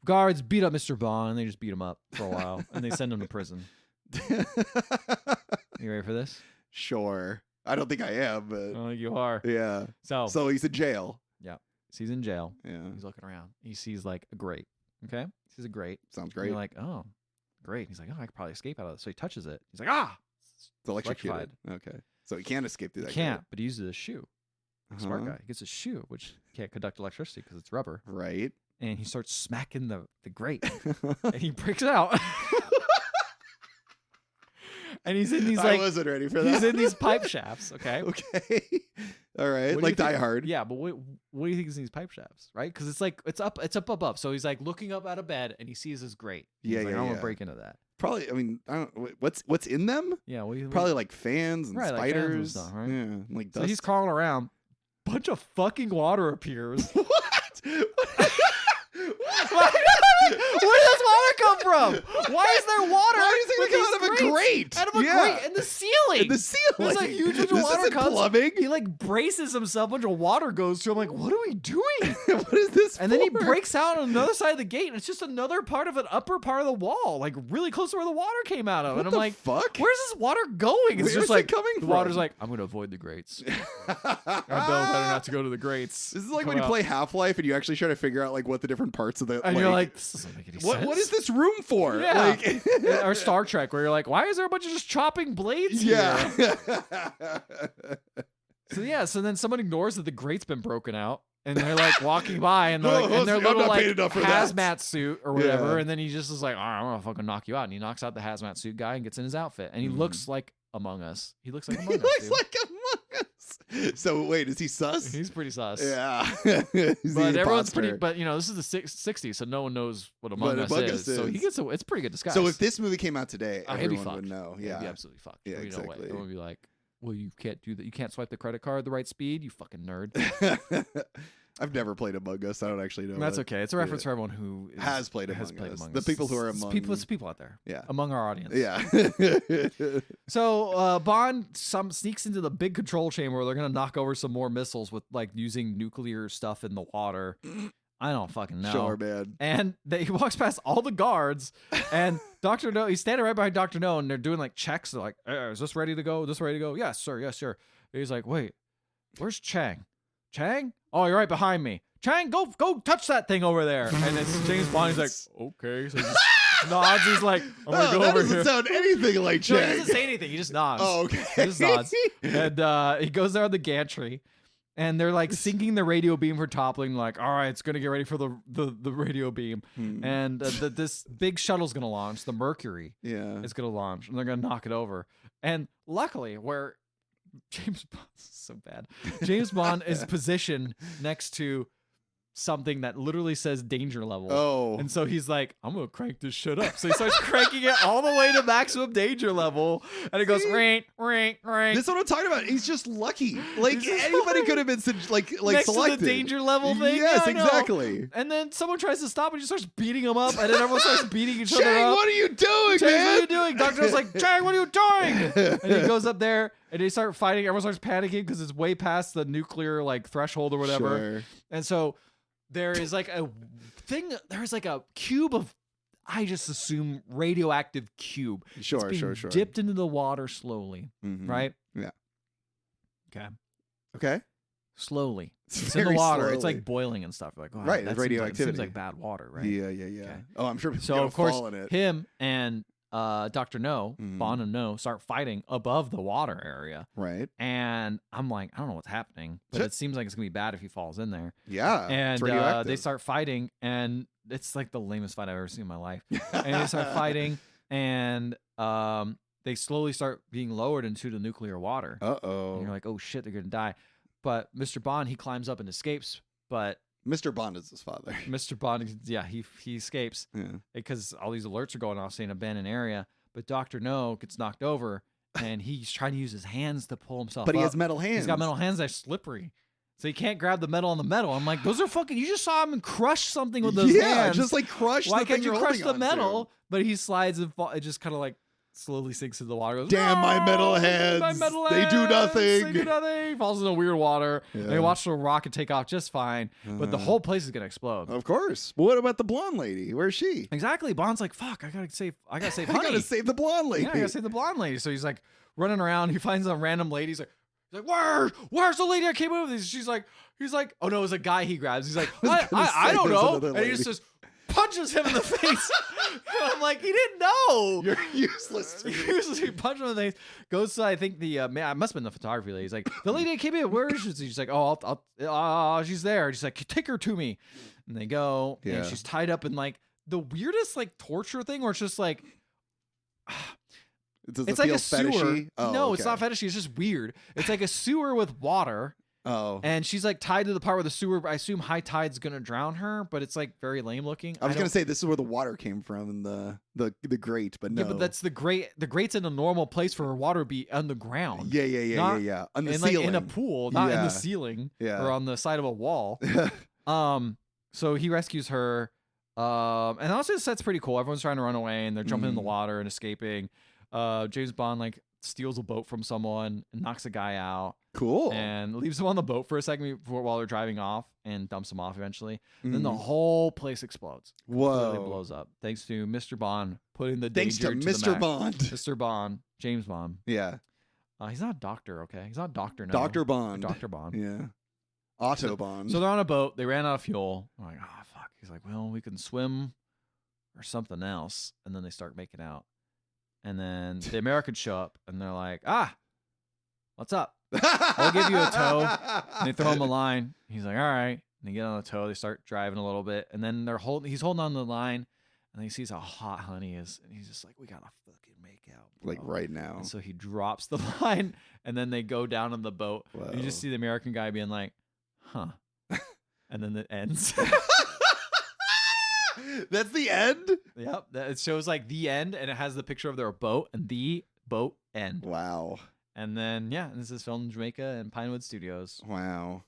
guards, beat up Mr. Bond. And they just beat him up for a while. And they send him to prison. You ready for this? Sure. I don't think I am, I but don't think you are. yeah. So So he's in jail. he's in jail. Yeah. He's looking around. He sees like a grate. Okay? He sees a grate. Sounds And great. you're like, oh, great. He's like, oh, I could probably escape out of this. So he touches it. He's like, ah! It's electrocuted. Okay. So he can't escape through He that. can't, but he uses a shoe. gate. Smart Uh-huh. guy. He gets a shoe, which can't conduct electricity because it's rubber. Right. And he starts smacking the grate. And he breaks out. And he's in these I like wasn't ready for that. he's in these pipe shafts, okay? Okay. All right. What do you Like Die think- Hard. Yeah, but what do you think is in these pipe shafts, right? Because it's like it's up above. So he's like looking up out of bed and he sees this grate. He's Yeah, like, yeah, I want yeah. to break into that. Probably. I mean, I don't. What's in them? Yeah, Probably like fans and Right, like fans and spiders. stuff, right? Yeah. Like so dust. he's crawling around. Bunch of fucking water appears. What? Where does water come from? Why is there water? Why does it with come these out of a grates? grate? Out of a Yeah. grate in the ceiling. In the ceiling. There's a huge bunch of This water isn't comes. plumbing. He like braces himself. A bunch of water goes through. I'm like, what are we doing? What is this? And then he for? breaks out on another side of the gate, and it's just another part of an upper part of the wall, like really close to where the water came out of. What and I'm the like, fuck? where's this water going? It's Where's just it like coming the from? water's like, I'm gonna avoid the grates. I better not to go to the grates. This is like Come when you out. play Half-Life and you actually try to figure out like what the different parts of the and you're like, this doesn't make any sense. what is this room for? Yeah. Like, Or Star Trek, where you're like, why is there a bunch of just chopping blades yeah. here? So then someone ignores that the grate's been broken out, and they're like walking by, and they're like, in their I'm little not like paid enough for that. hazmat suit or whatever, Yeah. and then he just is like, all right, I'm gonna fucking knock you out, and he knocks out the hazmat suit guy and gets in his outfit, and he looks like Among Us. He looks like Among He Us. looks Dude. like Among Us. So wait, is he sus? He's pretty sus. Yeah. He's But the everyone's imposter. pretty. But you know, this is the 60s, so no one knows what Among What Us Among is. Us So is. he gets a. It's pretty good disguise. So if this movie came out today, Oh, he'd be everyone fucked. would know. He'd Yeah. be absolutely fucked. Yeah, There'd be no way. exactly. Everyone would be like, well, you can't do that. You can't swipe the credit card the right speed. You fucking nerd. I've never played Among Us. I don't actually know. That's what- okay. It's a reference for everyone who has played Among Us. The people who are among it's people out there. Yeah. Among our audience. Yeah. So Bond sneaks into the big control chamber where they're gonna knock over some more missiles with like using nuclear stuff in the water. I don't fucking know. Sure, man. And he walks past all the guards, and Dr. No, he's standing right behind Dr. No, and they're doing like checks. They're like, is this ready to go? Is this ready to go? Yes, sir. Yes, sir. And he's like, wait, where's Chang? Chang? Oh, you're right behind me. Chang, go touch that thing over there. And it's James Bond. He's like, okay. So he just nods. He's like, I'm going to go that over doesn't here. sound anything like No, he Chang. doesn't say anything. He just nods. Oh, okay. He just nods. And he goes there on the gantry. And they're like syncing the radio beam for toppling, like, all right, it's gonna get ready for the radio beam. And this big shuttle's gonna launch, the Mercury. Yeah. Is gonna launch, and they're gonna knock it over. And luckily, where James Bond is so bad, James Bond is positioned next to something that literally says danger level. Oh. And so he's like, I'm gonna crank this shit up. So he starts cranking it all the way to maximum danger level, and it goes ring, ring, ring. This is what I'm talking about. He's just lucky. Like He's just anybody lucky. could have been like next selected. to the danger level thing. Yes, Yeah, I know. exactly. And then someone tries to stop and he starts beating him up, and then everyone starts beating each other Chang, up. what are you doing, Chang, man? what are you doing? Doctor was like, Chang, what are you doing? And he goes up there and they start fighting. Everyone starts panicking because it's way past the nuclear like threshold or whatever. Sure. And so there is like a thing. There's like a cube of, I just assume, radioactive cube. Sure, It's being sure. dipped into the water slowly, Mhm. right? Yeah. Okay. Okay. Slowly. It's in Very the water. slowly. It's like boiling and stuff. Like, wow, Right, that it's radioactivity. seems like bad water, right? Yeah. Okay. Oh, I'm sure. So gonna of course, fall in it. him and Dr. No, Mhm. Bond and No, start fighting above the water area. Right. And I'm like, I don't know what's happening, but Shit. it seems like it's gonna be bad if he falls in there. Yeah. it's And radioactive. they start fighting, and it's like the lamest fight I've ever seen in my life. And they start fighting, and they slowly start being lowered into the nuclear water. And Uh-oh. you're like, oh shit, they're gonna die. But Mr. Bond, he climbs up and escapes. But Mr. Bond is his father. Mr. Bond, yeah, he escapes Yeah. because all these alerts are going off saying abandoned area. But Dr. No gets knocked over, and he's trying to use his hands to pull himself But he up. has metal hands. He's got metal hands that are slippery. So he can't grab the metal on the metal. I'm like, those are fucking, you just saw him crush something with those Yeah, hands. just like crush Why the can't thing you you're crush holding the onto. metal? But he slides and it just kind of like slowly sinks into the water. Goes, Damn my metal "No, hands. My metal They do hands. nothing." They do nothing. He falls into weird water. Yeah. And he watched the rocket take off just fine. But the whole place is going to explode. Of course. But what about the blonde lady? Where's she? Exactly. Bond's like, fuck, I gotta save I honey. gotta save the blonde lady. Yeah, I gotta save the blonde lady. So he's like running around. He finds a random lady. He's like, where's the lady I came with? He's like, oh no, it's a guy he grabs. He's like, was gonna I say don't there's know. another And he lady. just punches him in the face. And I'm like, he didn't know. You're useless to me. He punched him in the face. Goes to, I think the man, it must have been the photography lady. He's like, the lady that came in, where is she? She's like, oh, she's there. She's like, take her to me. And they go, Yeah. and she's tied up in like the weirdest like torture thing, where it's just like, Does it's it like feel a sewer. fetishy? Oh, No, it's okay. not fetishy. It's just weird. It's like a sewer with water, Oh. and she's like tied to the part where the sewer. I assume high tide's gonna drown her, but it's like very lame looking. I was don't- gonna say this is where the water came from in the grate, but no. Yeah, but that's the grate. The grate's in a normal place for water to be on the ground. Yeah. On the in ceiling. like in a pool, not in Yeah. the ceiling Yeah. or on the side of a wall. So he rescues her. And also the set's pretty cool. Everyone's trying to run away and they're jumping in the water and escaping. James Bond like steals a boat from someone and knocks a guy out Cool. and leaves him on the boat for a second while they're driving off and dumps him off eventually. Then the Mm. whole place explodes. Whoa. Completely blows up. Thanks to Mr. Bond putting the Thanks to danger the Mr. max. Bond. Mr. Bond, James Bond. Yeah. He's not a doctor, okay? He's not a doctor now. Dr. Bond. Dr. Bond. Yeah. Otto Bond. So they're on a boat. They ran out of fuel. I'm like, oh, fuck. He's like, well, we can swim or something else. And then they start making out. And then the Americans show up and they're like, what's up? I'll give you a tow. And they throw him a line. He's like, all right. And they get on the tow. They start driving a little bit. And then he's holding on to the line. And he sees how hot honey is. And he's just like, we got to fucking make out. Bro. like right now. And so he drops the line. And then they go down on the boat. And you just Whoa. see the American guy being like, huh. And then it ends. That's the end? Yep. It shows like the end and it has the picture of their boat and the boat end. Wow. And then, yeah, this is filmed in Jamaica and Pinewood Studios. Wow.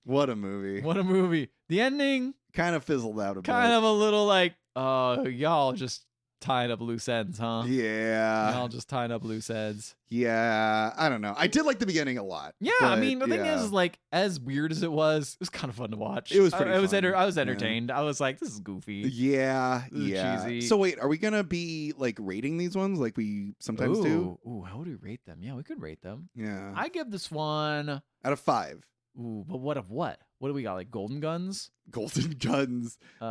What a movie. What a movie. The ending, Kind of fizzled out a bit. kind of a little like, y'all just tying up loose ends, huh? Yeah. Y'all just tying up loose ends. Yeah. I don't know. I did like the beginning a lot. Yeah, I but, mean, the thing yeah. is, like, as weird as it was kind of fun to watch. It was pretty I was fun. I was Yeah. entertained. I was like, this is goofy. Yeah. This is Yeah. cheesy. So wait, are we going to be like rating these ones like we sometimes do? Ooh, how would we rate them? Yeah, we could rate them. Yeah. I give this one. Out of 5. Ooh, but what of what? What do we got? Like golden guns? Golden guns. Uh,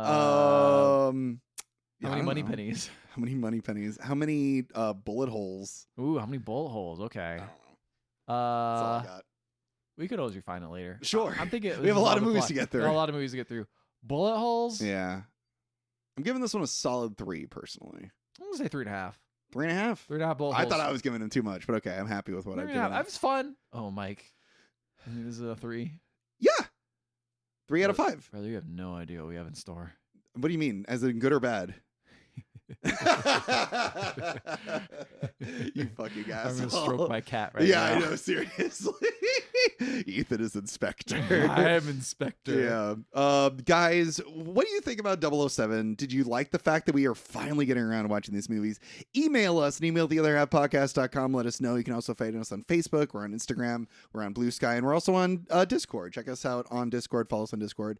Yeah, how many I don't money know. pennies? How many money pennies? How many bullet holes? Ooh, how many bullet holes? I Okay. don't know. That's all I got. We could always refine it later. Sure. I'm thinking We have a lot of the movies plot. to get We through. have a lot of movies to get through. Bullet holes? Yeah. I'm giving this one a solid 3 personally. I'm gonna say 3.5. 3.5. 3.5 bullet I holes. thought I was giving him too much, but okay, I'm happy with what I've given. 3.5. That was fun. Oh, Mike. I think this is a 3. Yeah. 3 out of 5. Brother, you have no idea what we have in store. What do you mean? As in good or bad? You fucking I'm asshole. gonna stroke my cat right yeah, now. I know, seriously. Ethan is Inspector. I am Inspector. Yeah. Guys, what do you think about 007? Did you like the fact that we are finally getting around to watching these movies? Email us and email theotherhalfpodcast.com. Let us know. You can also find us on Facebook. We're on Instagram. We're on Blue Sky. And we're also on Discord. Check us out on Discord. Follow us on Discord.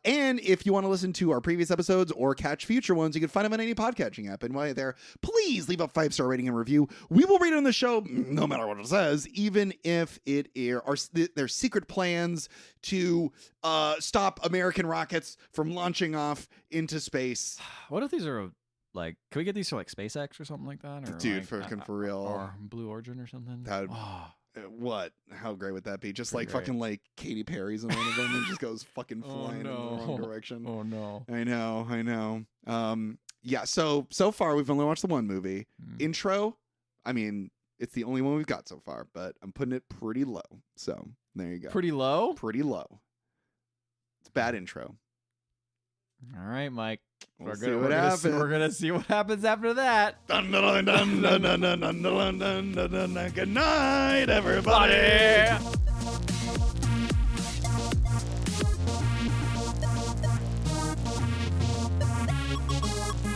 And if you want to listen to our previous episodes or catch future ones, you can find them on any podcatching app. And while you're there, please leave a 5-star rating and review. We will read it on the show no matter what it says, even if it are their secret plans to stop American rockets from launching off into space. What if these are like? Can we get these for like SpaceX or something like that? Or Dude, like, fucking for real. or Blue Origin or something. That would- Oh, What? How great would that be? Just Pretty like great. fucking like Katy Perry's in one of them and just goes fucking Oh, flying in the no. wrong direction. oh no. I know. Yeah, so far we've only watched the one movie. Mm. Intro, I mean, it's the only one we've got so far, but I'm putting it pretty low. So there you go. Pretty low. Pretty low. It's a bad intro. All right, Mike. We'll see what happens. We're gonna see what happens after that. Dun, dun, dun, dun, dun, dun, dun, dun, dun, dun, dun, dun. Good night, everybody.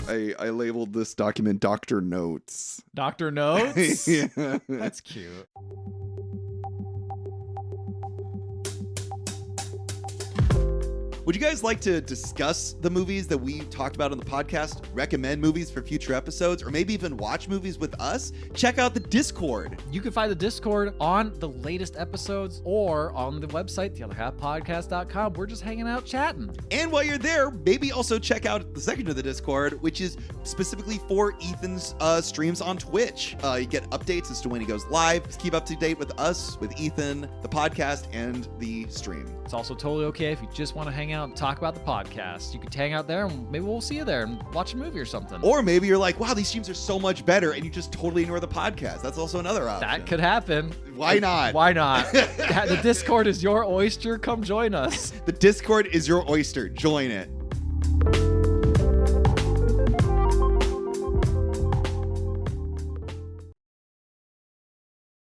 I labeled this document Dr. Notes. Doctor Notes. Yeah. That's cute. Would you guys like to discuss the movies that we talked about on the podcast, recommend movies for future episodes, or maybe even watch movies with us? Check out the Discord. You can find the Discord on the latest episodes or on the website, theotherhalfpodcast.com. We're just hanging out chatting. And while you're there, maybe also check out the second of the Discord, which is specifically for Ethan's streams on Twitch. You get updates as to when he goes live. Just keep up to date with us, with Ethan, the podcast, and the stream. It's also totally okay if you just want to hang out and talk about the podcast. You can hang out there and maybe we'll see you there and watch a movie or something. Or maybe you're like, wow, these streams are so much better, and you just totally ignore the podcast. That's also another option. that could happen. Why not? Why not? The Discord is your oyster. Come join us. The Discord is your oyster. Join it.